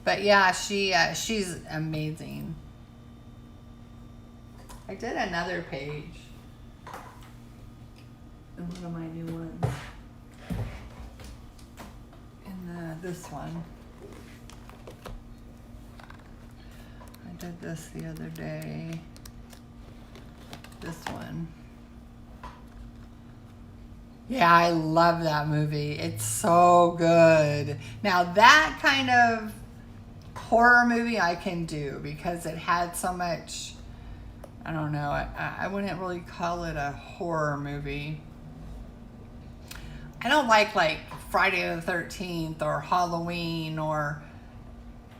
But yeah, she's amazing. I did another page in one of my new ones. In this one. I did this the other day. This one. Yeah, I love that movie. It's so good. Now that kind of horror movie I can do because it had so much, I don't know, I wouldn't really call it a horror movie. I don't like Friday the 13th or Halloween or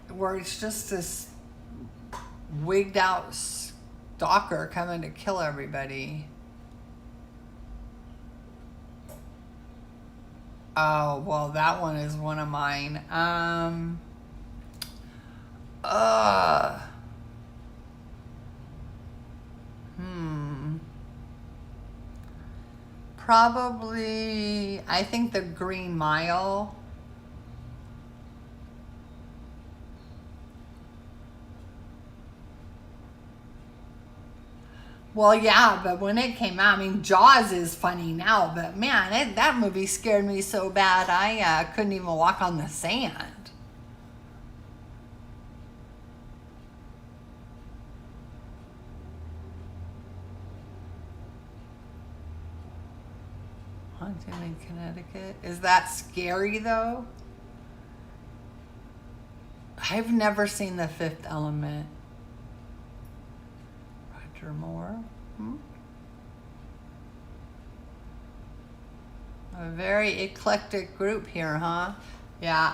where it's just this wigged out stalker coming to kill everybody. Oh, well, that one is one of mine. Probably, I think The Green Mile. Well, yeah, but when it came out, I mean, Jaws is funny now, but man, that movie scared me so bad I couldn't even walk on the sand. Haunting in Connecticut. Is that scary though? I've never seen The Fifth Element. Roger Moore. A very eclectic group here, huh? Yeah,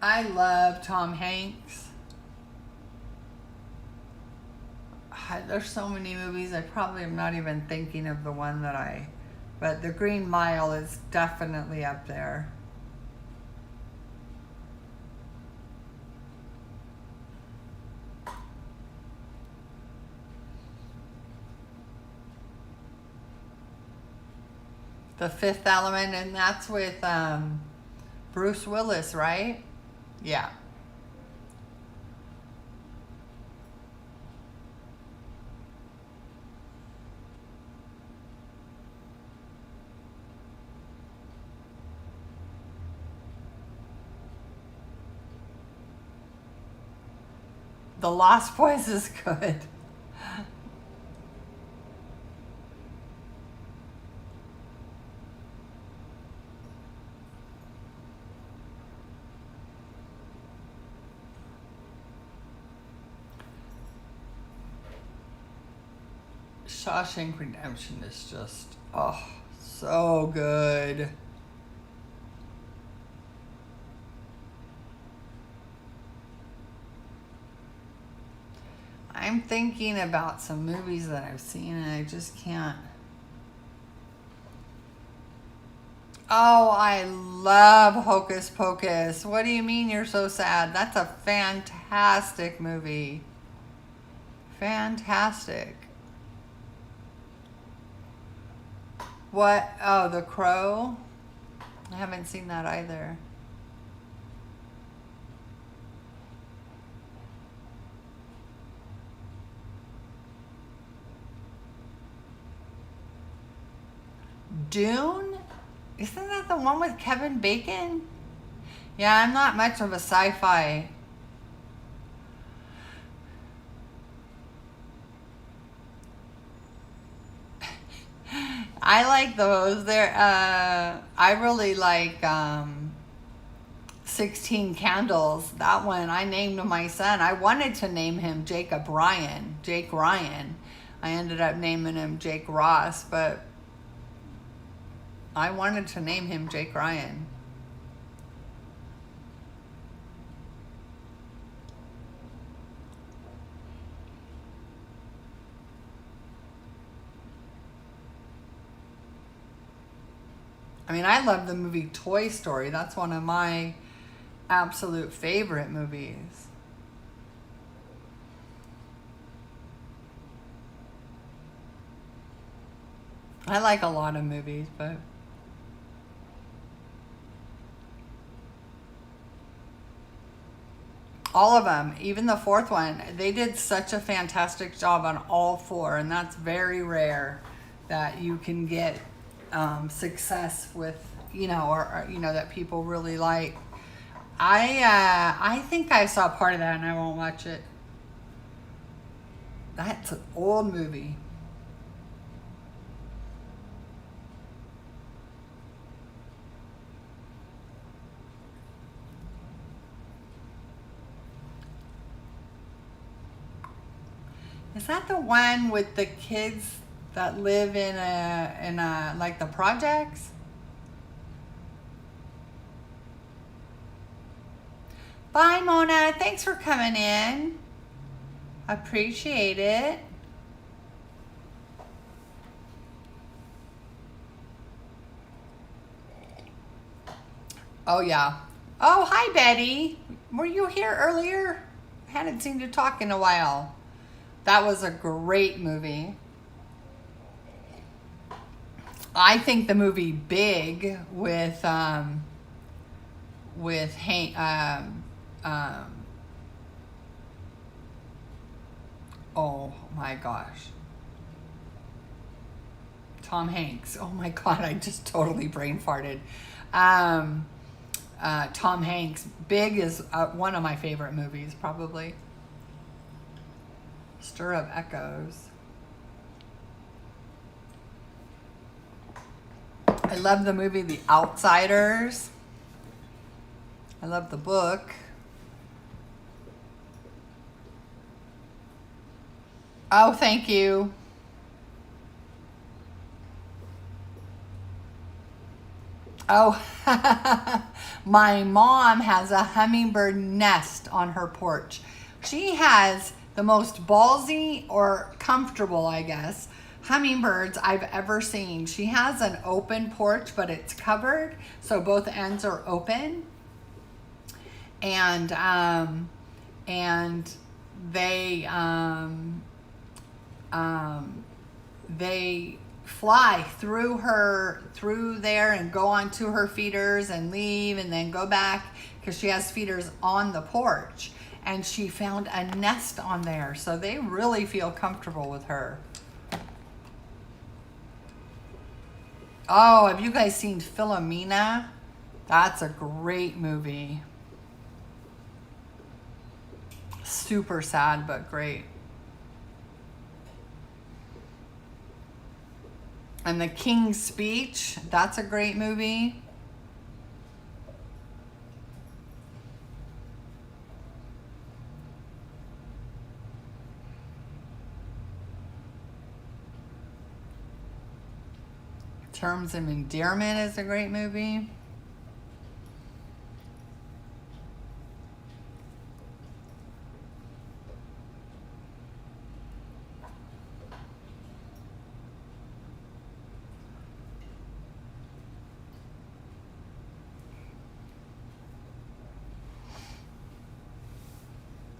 I love Tom Hanks. There's so many movies, I probably am not even thinking of the one but The Green Mile is definitely up there. The Fifth Element, and that's with Bruce Willis, right? Yeah. The Lost Boys is good. Shawshank Redemption is just, oh, so good. I'm thinking about some movies that I've seen and I just can't. Oh, I love Hocus Pocus. What do you mean you're so sad? That's a fantastic movie. Fantastic. What? Oh, The Crow? I haven't seen that either. Dune? Isn't that the one with Kevin Bacon? Yeah, I'm not much of a sci-fi. I like those. I really like 16 Candles. That one I named my son. I wanted to name him Jake Ryan. I ended up naming him Jake Ross, but I wanted to name him Jake Ryan. I mean, I love the movie Toy Story. That's one of my absolute favorite movies. I like a lot of movies, but all of them, even the fourth one, they did such a fantastic job on all four, and that's very rare that you can get success with, or that people really like. I think I saw part of that, and I won't watch it. That's an old movie. Is that the one with the kids that live in a like the projects? Bye, Mona. Thanks for coming in. Appreciate it. Oh, yeah. Oh, hi, Betty. Were you here earlier? I hadn't seen you talk in a while. That was a great movie. I think the movie Big with Hank, oh my gosh, Tom Hanks. Oh my God, I just totally brain farted. Tom Hanks. Big is one of my favorite movies, probably. Stir of Echoes. I love the movie The Outsiders. I love the book. Oh, thank you. Oh, my mom has a hummingbird nest on her porch. She has the most ballsy or comfortable, I guess, hummingbirds I've ever seen. She has an open porch, but it's covered, so both ends are open. And they fly through there and go onto her feeders and leave and then go back because she has feeders on the porch, and she found a nest on there, so they really feel comfortable with her. Oh, have you guys seen Philomena? That's a great movie. Super sad, but great. And The King's Speech, that's a great movie. Terms of Endearment is a great movie.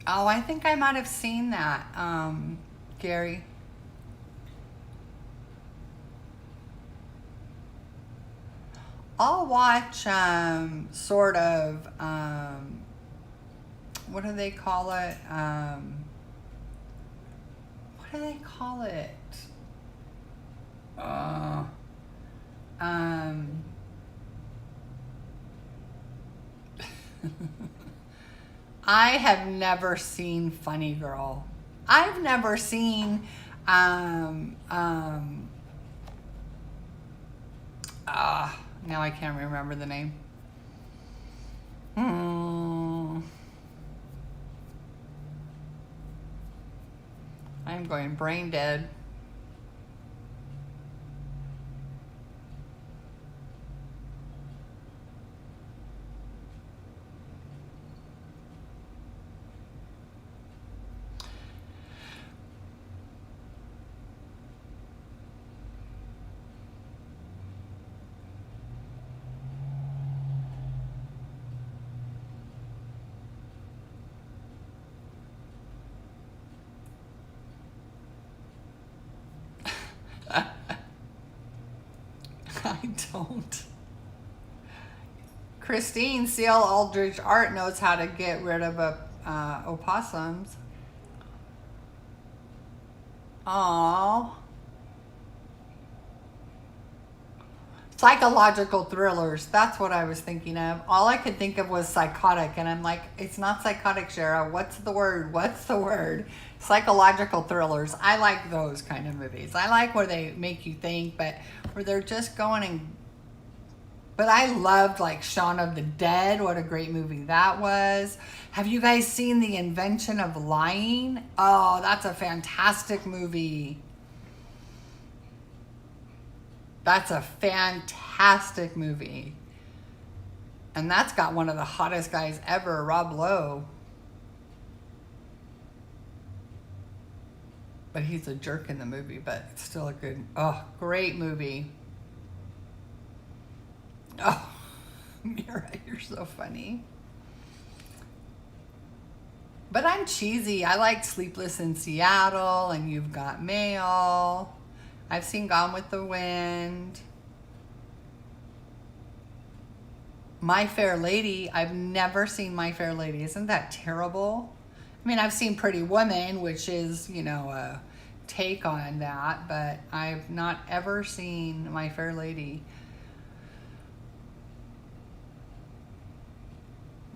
Oh, I think I might have seen that, Gary. I'll watch sort of, what do they call it? What do they call it? Um, I have never seen Funny Girl. I've never seen Now I can't remember the name. I'm going brain dead. I don't. Christine Seal Aldrich Art knows how to get rid of opossums. Aww. Psychological thrillers. That's what I was thinking of. All I could think of was psychotic, and I'm like, it's not psychotic, Shara. What's the word? What's the word? Psychological thrillers. I like those kind of movies. I like where they make you think, but where they're just going and... But I loved like Shaun of the Dead. What a great movie that was. Have you guys seen The Invention of Lying? Oh, that's a fantastic movie. That's a fantastic movie. And that's got one of the hottest guys ever, Rob Lowe. But he's a jerk in the movie, but it's still a good, great movie. Oh, Mira, you're so funny. But I'm cheesy. I like Sleepless in Seattle and You've Got Mail. I've seen Gone with the Wind. My Fair Lady. I've never seen My Fair Lady. Isn't that terrible? I mean, I've seen Pretty Woman, which is, you know, a take on that, but I've not ever seen My Fair Lady.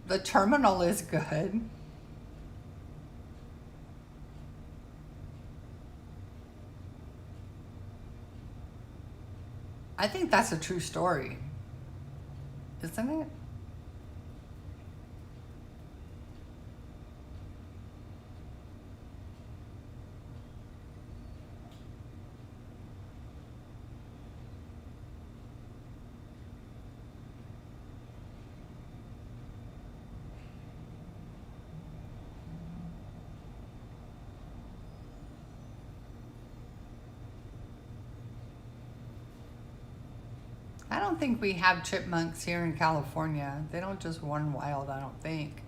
The Terminal is good. I think that's a true story, isn't it? I don't think we have chipmunks here in California. They don't just run wild, I don't think.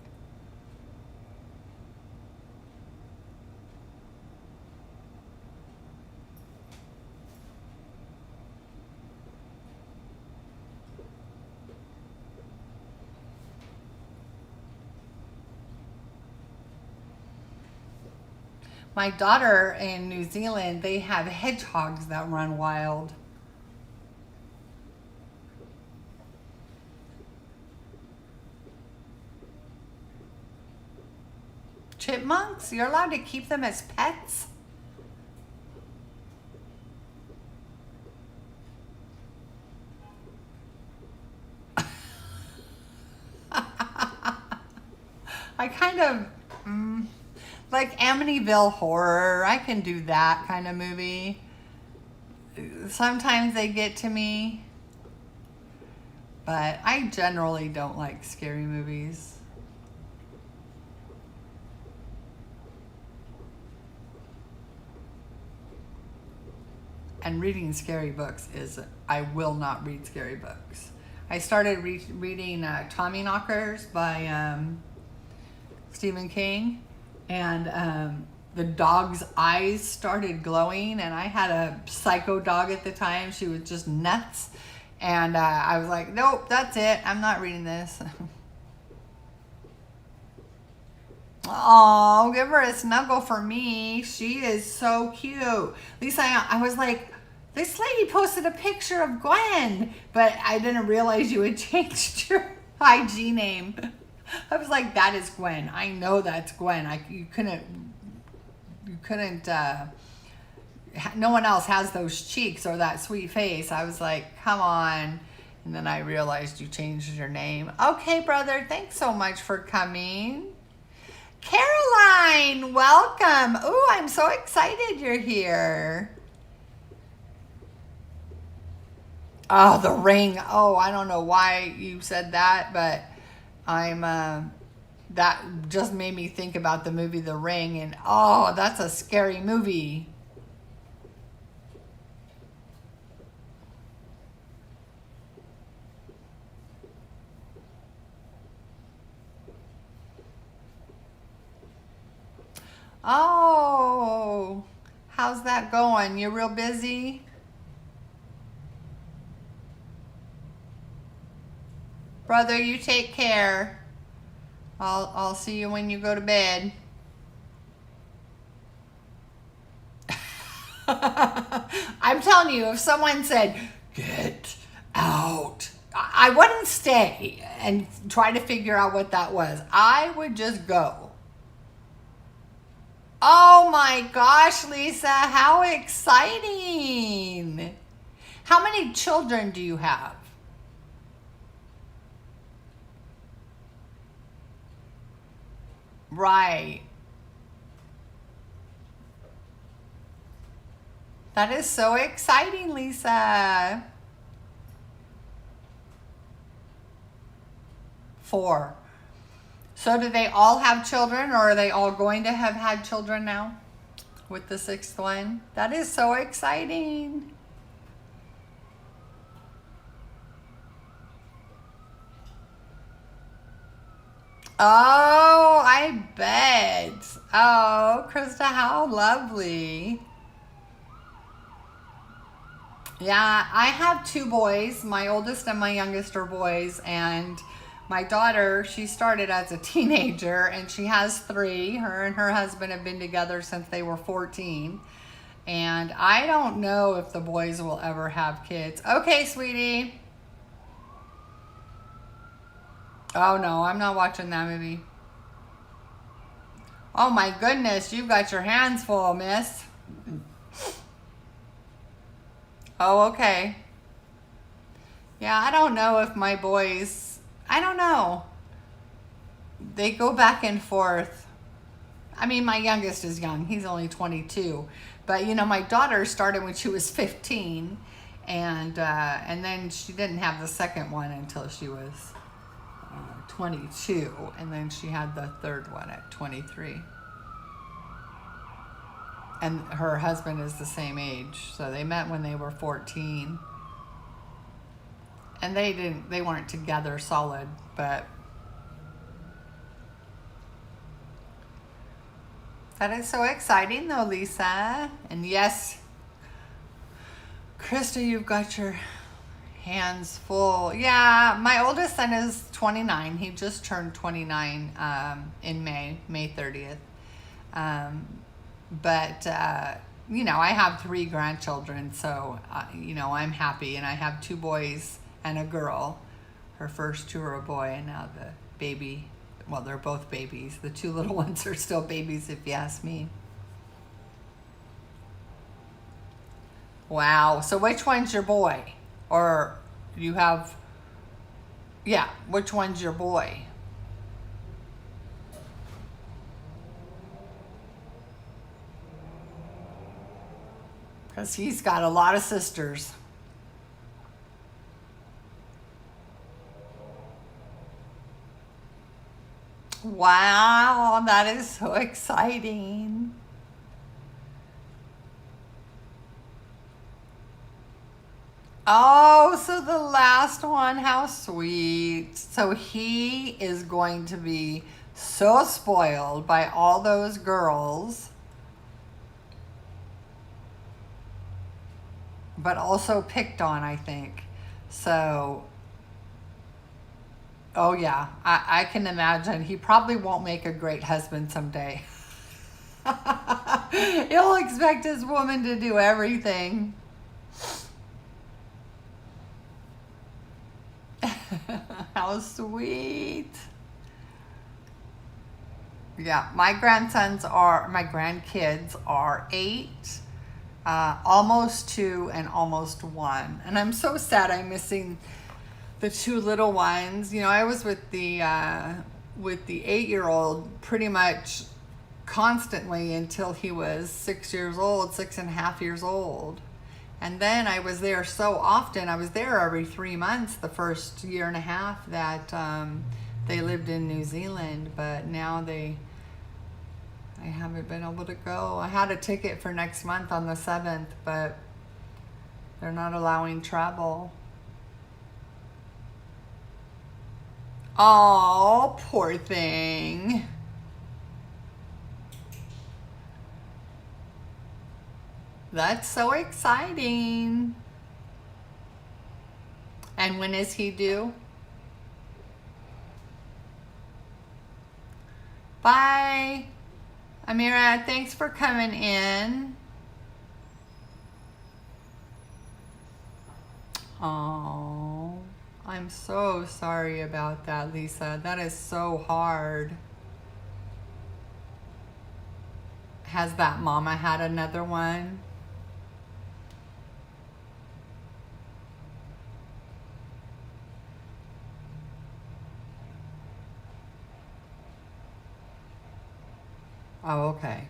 My daughter in New Zealand, they have hedgehogs that run wild. Chipmunks? You're allowed to keep them as pets? I kind of, like Amityville Horror, I can do that kind of movie. Sometimes they get to me, but I generally don't like scary movies. And reading scary books is, I will not read scary books. I started reading Tommyknockers by Stephen King, and the dog's eyes started glowing, and I had a psycho dog at the time. She was just nuts, and I was like, nope, that's it. I'm not reading this. Oh, give her a snuggle for me. She is so cute. At least I was like, this lady posted a picture of Gwen, but I didn't realize you had changed your IG name. I was like, that is Gwen. I know that's Gwen. You couldn't no one else has those cheeks or that sweet face. I was like, come on. And then I realized you changed your name. Okay, brother, thanks so much for coming. Caroline, welcome. Ooh, I'm so excited you're here. Oh, The Ring. Oh, I don't know why you said that, but that just made me think about the movie The Ring, and oh, that's a scary movie. Oh, how's that going? You real busy? Brother, you take care. I'll see you when you go to bed. I'm telling you, if someone said, get out, I wouldn't stay and try to figure out what that was. I would just go. Oh my gosh, Lisa, how exciting. How many children do you have? Right. That is so exciting, Lisa. 4. So do they all have children, or are they all going to have had children now with the 6th one? That is so exciting. Oh, I bet. Oh, Krista, how lovely. Yeah, I have 2 boys. My oldest and my youngest are boys, and my daughter, she started as a teenager, and she has 3. Her and her husband have been together since they were 14. And I don't know if the boys will ever have kids. Okay, sweetie. Oh, no, I'm not watching that movie. Oh, my goodness, you've got your hands full, miss. Oh, okay. Yeah, I don't know if my boys, I don't know. They go back and forth. I mean, my youngest is young. He's only 22. But, you know, my daughter started when she was 15. And then she didn't have the second one until she was 22. And then she had the third one at 23. And her husband is the same age. So they met when they were 14. And they weren't together solid, but that is so exciting though, Lisa. And yes, Krista, you've got your hands full. Yeah, my oldest son is 29. He just turned 29 in May 30th. But you know, I have 3 grandchildren, so you know, I'm happy. And I have 2 boys and a girl. Her first 2 are a boy, and now the baby, well, they're both babies. The 2 little ones are still babies, if you ask me. Wow. So which one's your boy? Or you have, yeah, which one's your boy? Because he's got a lot of sisters. Wow, that is so exciting. Oh, so the last one, how sweet. So he is going to be so spoiled by all those girls, but also picked on, I think. So, oh yeah, I can imagine. He probably won't make a great husband someday. He'll expect his woman to do everything. How sweet. Yeah, my grandkids are 8, almost 2 and almost 1. And I'm so sad I'm missing the 2 little ones. You know, I was with the 8-year-old pretty much constantly until he was 6 years old, 6.5 years old. And then I was there so often. I was there every 3 months the first year and a half that they lived in New Zealand. But now I haven't been able to go. I had a ticket for next month on the 7th, but they're not allowing travel. Oh, poor thing. That's so exciting. And when is he due? Bye. Amira, thanks for coming in. Oh, I'm so sorry about that, Lisa. That is so hard. Has that mama had another one? Oh, okay.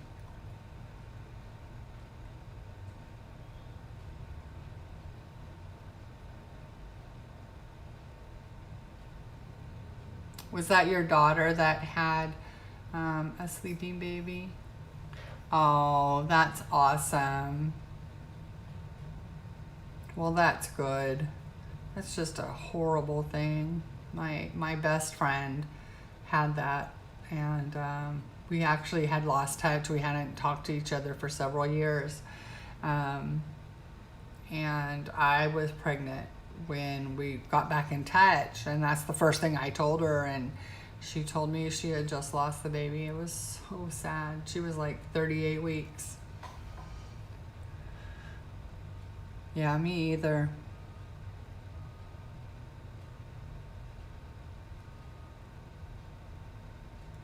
Was that your daughter that had a sleeping baby? Oh, that's awesome. Well, that's good. That's just a horrible thing. My best friend had that, and we actually had lost touch. We hadn't talked to each other for several years. And I was pregnant when we got back in touch, and that's the first thing I told her, and she told me she had just lost the baby. It was so sad. She was like 38 weeks. Yeah, me either.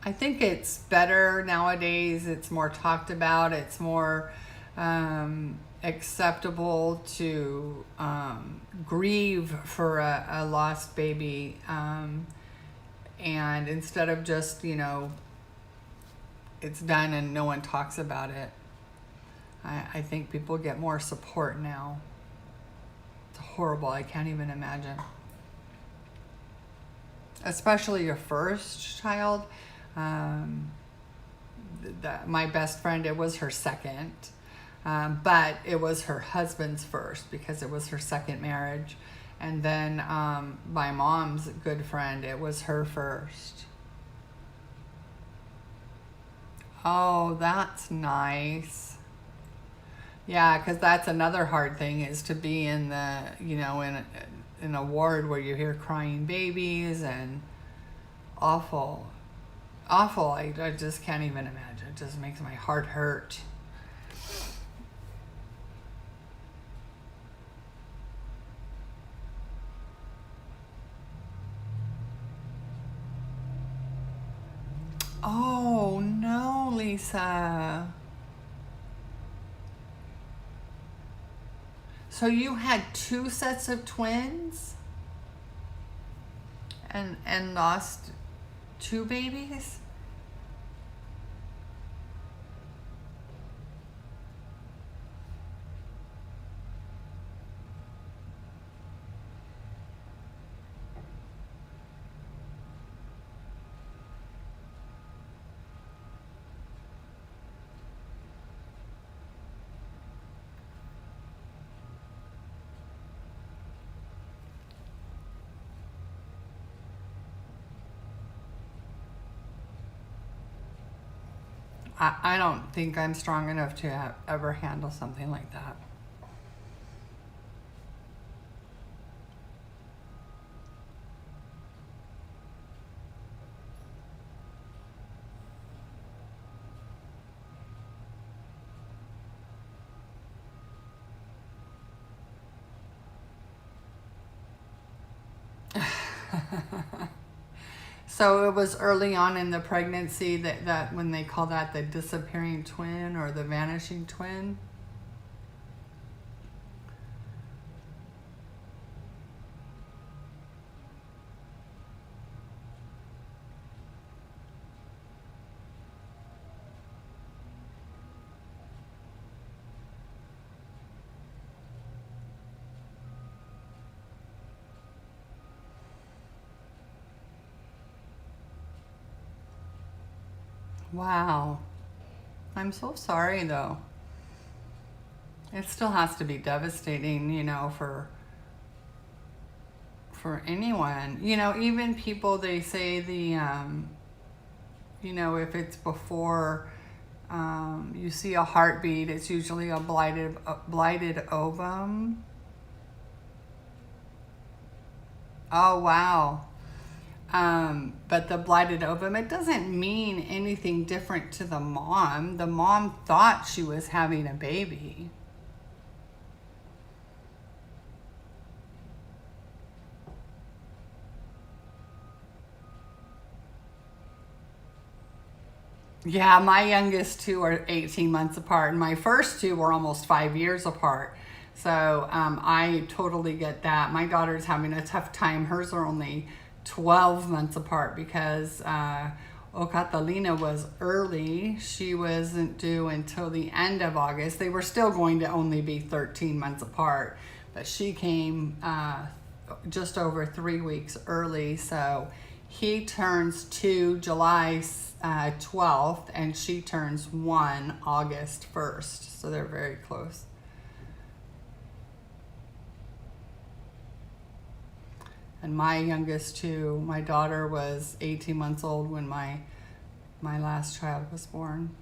I think it's better nowadays. It's more talked about. It's more acceptable to grieve for a lost baby. And instead of just, it's done and no one talks about it. I think people get more support now. It's horrible. I can't even imagine. Especially your first child. My best friend, it was her second. But it was her husband's first because it was her second marriage. And then my mom's good friend, it was her first. Oh, that's nice. Yeah, because that's another hard thing is to be in the, in a ward where you hear crying babies and awful. Awful. I just can't even imagine. It just makes my heart hurt. Oh, no, Lisa. So you had 2 sets of twins and lost 2 babies? I don't think I'm strong enough to ever handle something like that. So it was early on in the pregnancy that when they call that the disappearing twin or the vanishing twin? Wow. I'm so sorry though. It still has to be devastating, you know, for anyone. You know, even people, they say the you know, if it's before you see a heartbeat, it's usually a blighted ovum. Oh wow. But the blighted ovum, it doesn't mean anything different to the mom. The mom thought she was having a baby. Yeah, my youngest two are 18 months apart, and my first two were almost 5 years apart. So I totally get that. My daughter's having a tough time. Hers are only 12 months apart because Catalina was early. She wasn't due until the end of August. They were still going to only be 13 months apart, but she came just over 3 weeks early. So he turns 2 July 12th, and she turns 1 August 1st. So they're very close. And my youngest two, my daughter was 18 months old when my last child was born.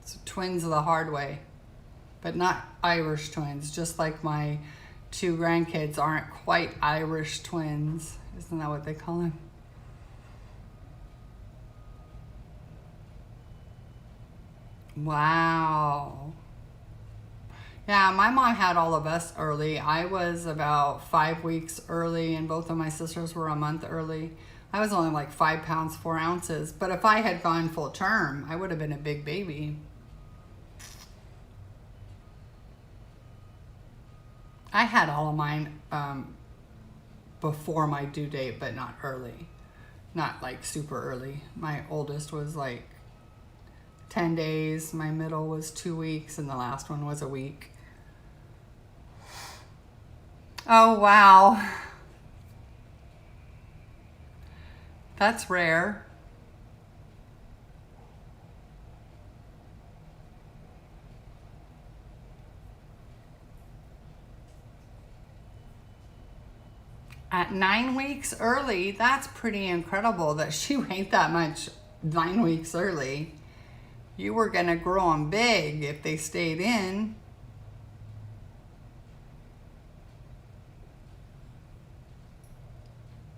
So twins the hard way, but not Irish twins, just like my two grandkids aren't quite Irish twins. Isn't that what they call them? Wow. Yeah, my mom had all of us early. I was about 5 weeks early, and both of my sisters were a month early. I was only like 5 pounds, 4 ounces. But if I had gone full term, I would have been a big baby. I had all of mine before my due date, but not early. Not like super early. My oldest was like 10 days, my middle was 2 weeks, and the last one was a week. Oh, wow. That's rare. At 9 weeks early, that's pretty incredible that she weighed that much 9 weeks early. You were going to grow them big if they stayed in.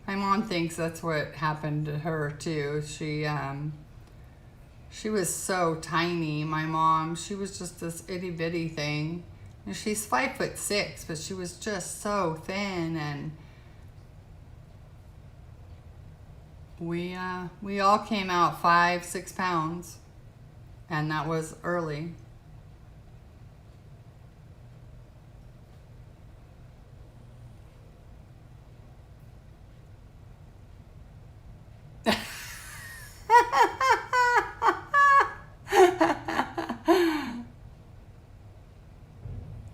My mom thinks that's what happened to her too. She was so tiny. My mom, she was just this itty bitty thing. And she's 5'6", but she was just so thin, and we all came out 5-6 pounds, and that was early.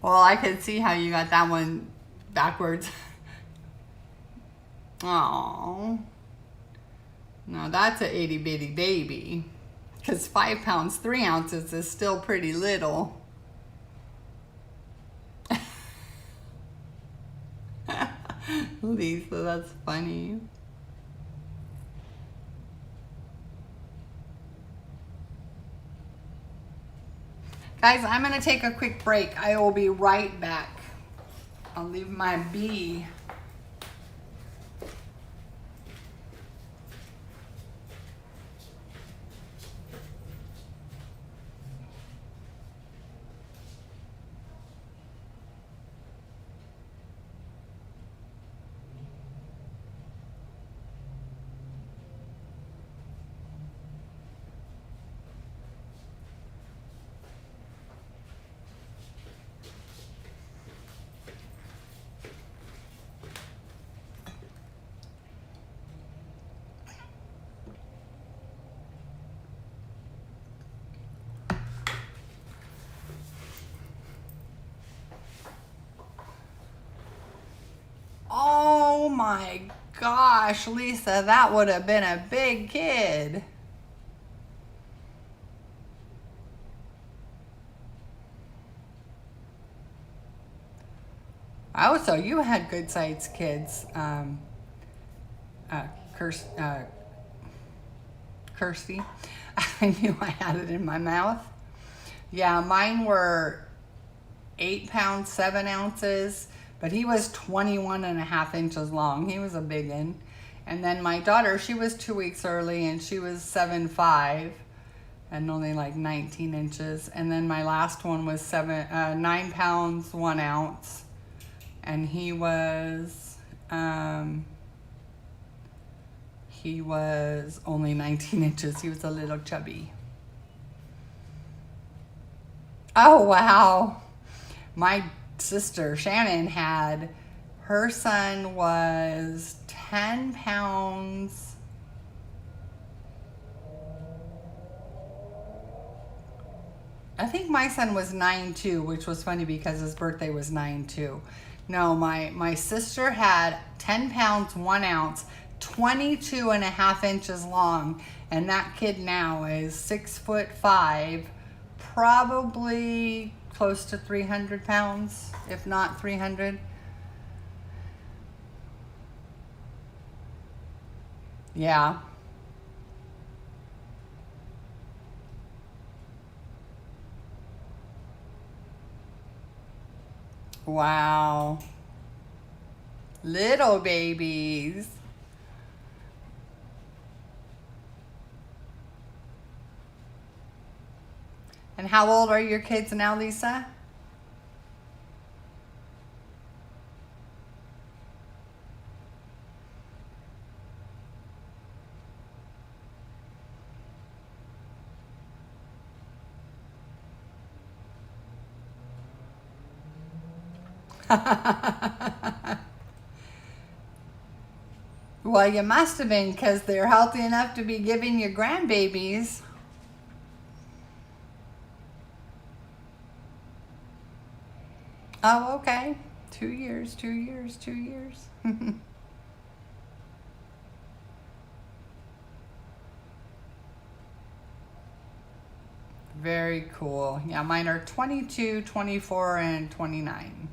Well, I could see how you got that one backwards. Oh, no, that's a itty bitty baby. Because 5 pounds, 3 ounces is still pretty little. Lisa, that's funny. Guys, I'm going to take a quick break. I will be right back. I'll leave my bee. Oh my gosh, Lisa, that would have been a big kid. Oh, so you had good sized kids, uh, Kirst, uh, Kirsty. I knew I had it in my mouth. Yeah, mine were 8 pounds, 7 ounces, but he was 21 and a half inches long. He was a big one. And then my daughter, she was 2 weeks early and she was 7'5" and only like 19 inches. And then my last one was 9 pounds, 1 ounce. And he was only 19 inches. He was a little chubby. Oh, wow. My sister Shannon her son was 10 pounds. I think my son was 9'2", which was funny because his birthday was 9'2". No, my sister had 10 pounds, 1 ounce, 22 and a half inches long. And that kid now is 6'5", probably close to 300 pounds, if not 300. Yeah. Wow. Little babies. And how old are your kids now, Lisa? Well, you must have been because they're healthy enough to be giving you grandbabies. Oh, okay. 2 years, 2 years, 2 years. Very cool. Yeah, mine are 22, 24, and 29.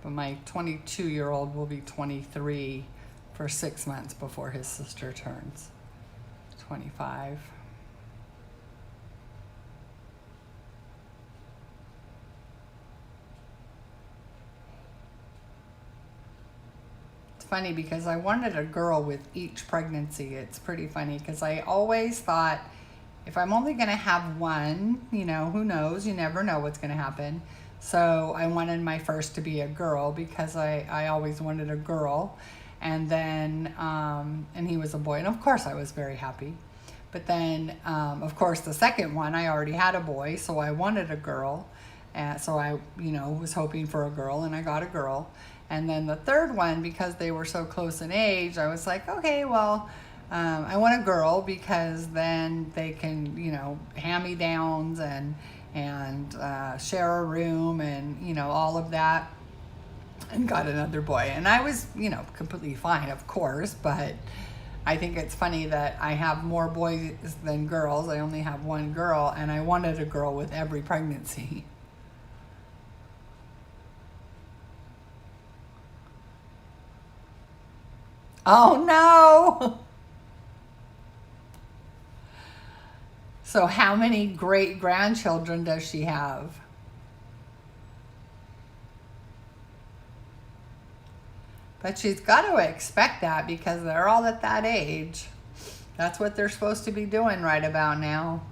But my 22-year-old will be 23 for 6 months before his sister turns 25. It's funny because I wanted a girl with each pregnancy. It's pretty funny because I always thought if I'm only going to have one, who knows? You never know what's going to happen. So I wanted my first to be a girl because I always wanted a girl. And then, and he was a boy. And of course I was very happy. But then, of course, the second one, I already had a boy. So I wanted a girl. And so I, was hoping for a girl and I got a girl. And then the third one, because they were so close in age, I was like, okay, well, I want a girl because then they can, hand-me-downs and share a room and, all of that, and got another boy. And I was, completely fine, of course, but I think it's funny that I have more boys than girls. I only have one girl, and I wanted a girl with every pregnancy. Oh, no! So how many great grandchildren does she have? But she's got to expect that because they're all at that age. That's what they're supposed to be doing right about now.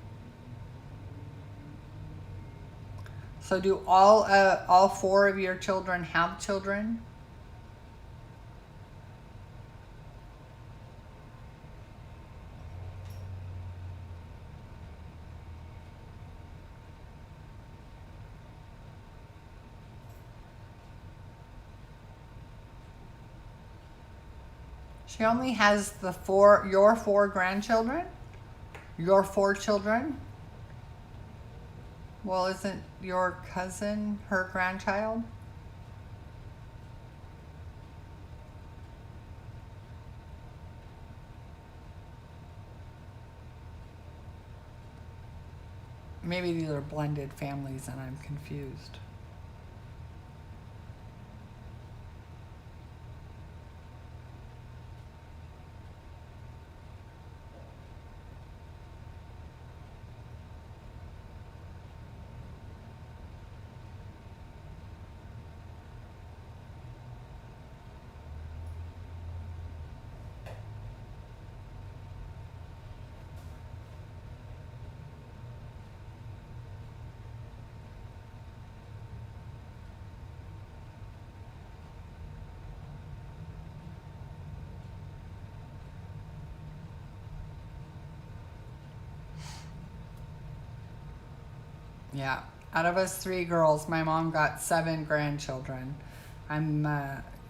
So do all four of your children have children? She only has your four grandchildren? Your four children? Well, isn't your cousin her grandchild? maybe these are blended families and I'm confused. Yeah, out of us 3 girls, my mom got 7 grandchildren. I'm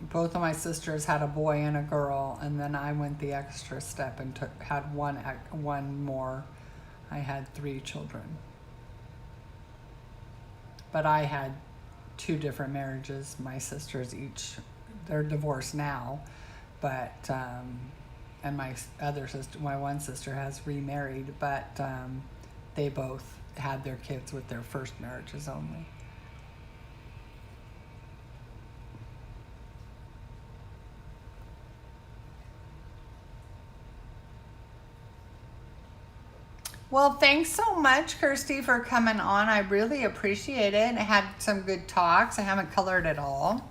both of my sisters had a boy and a girl, and then I went the extra step and had one more. I had 3 children, but I had 2 different marriages. My sisters each, they're divorced now, but and my other sister, my one sister has remarried, but they both had their kids with their first marriages only. Well, thanks so much, Kirsty, for coming on. I really appreciate it. I had some good talks. I haven't colored at all.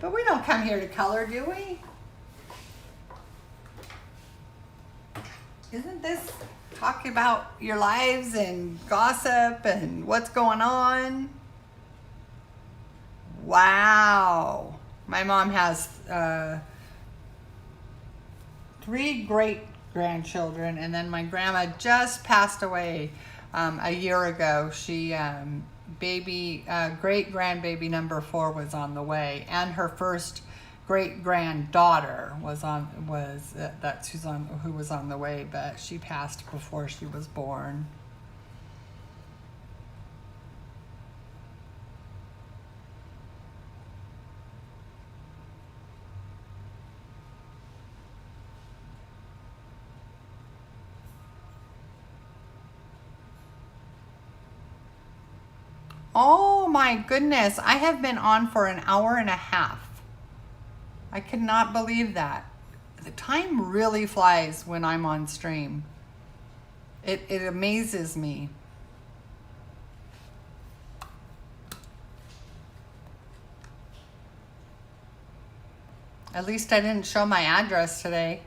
But we don't come here to color, do we? Isn't this talking about your lives and gossip and what's going on? Wow. My mom has 3 great grandchildren, and then my grandma just passed away a year ago. She great grandbaby number 4 was on the way, and her first great granddaughter who was on the way, but she passed before she was born. Oh my goodness, I have been on for an hour and a half. I could not believe that. The time really flies when I'm on stream. It amazes me. At least I didn't show my address today.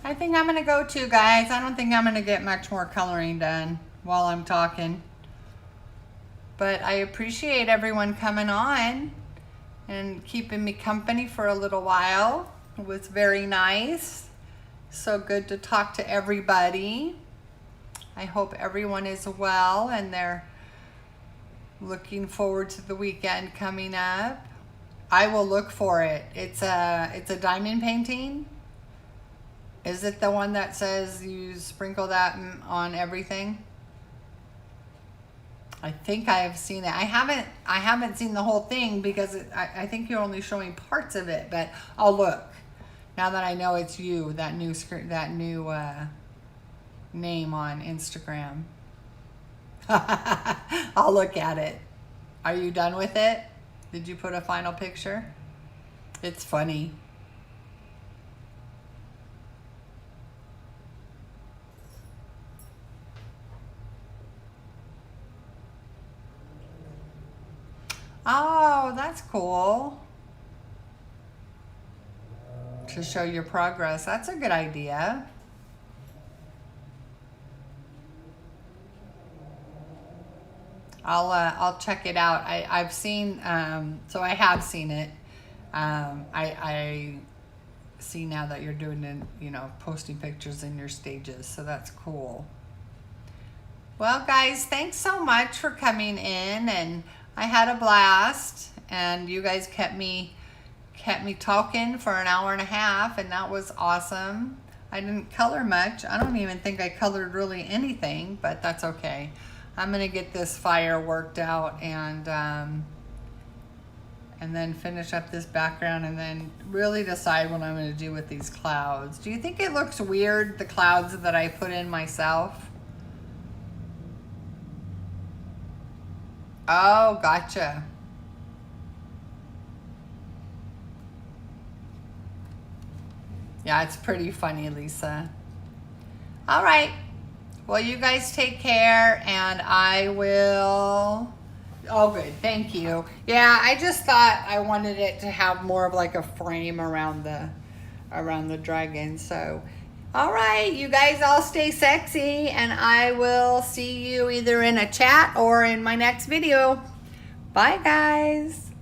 I think I'm going to go too, guys. I don't think I'm going to get much more coloring done while I'm talking. But I appreciate everyone coming on and keeping me company for a little while. It was very nice. So good to talk to everybody. I hope everyone is well and they're looking forward to the weekend coming up. I will look for it. It's a diamond painting. Is it the one that says you sprinkle that on everything? I think I have seen it. I haven't seen the whole thing because I think you're only showing parts of it, but I'll look. Now that I know it's you, that new name on Instagram. I'll look at it. Are you done with it? Did you put a final picture? It's funny. Oh, that's cool. To show your progress. That's a good idea. I'll check it out. I've seen, so I have seen it. I see now that you're doing it, posting pictures in your stages. So that's cool. Well, guys, thanks so much for coming in, and I had a blast, and you guys kept me kept me talking for an hour and a half, and that was awesome. I didn't color much. I don't even think I colored really anything, but that's okay. I'm gonna get this fire worked out and then finish up this background and then really decide what I'm gonna do with these clouds. Do you think it looks weird, the clouds that I put in myself? Oh, gotcha. Yeah, it's pretty funny, Lisa. All right. Well, you guys take care, and I will... Oh, good. Thank you. Yeah, I just thought I wanted it to have more of like a frame around the dragon. So, all right, you guys all stay sexy, and I will see you either in a chat or in my next video. Bye, guys.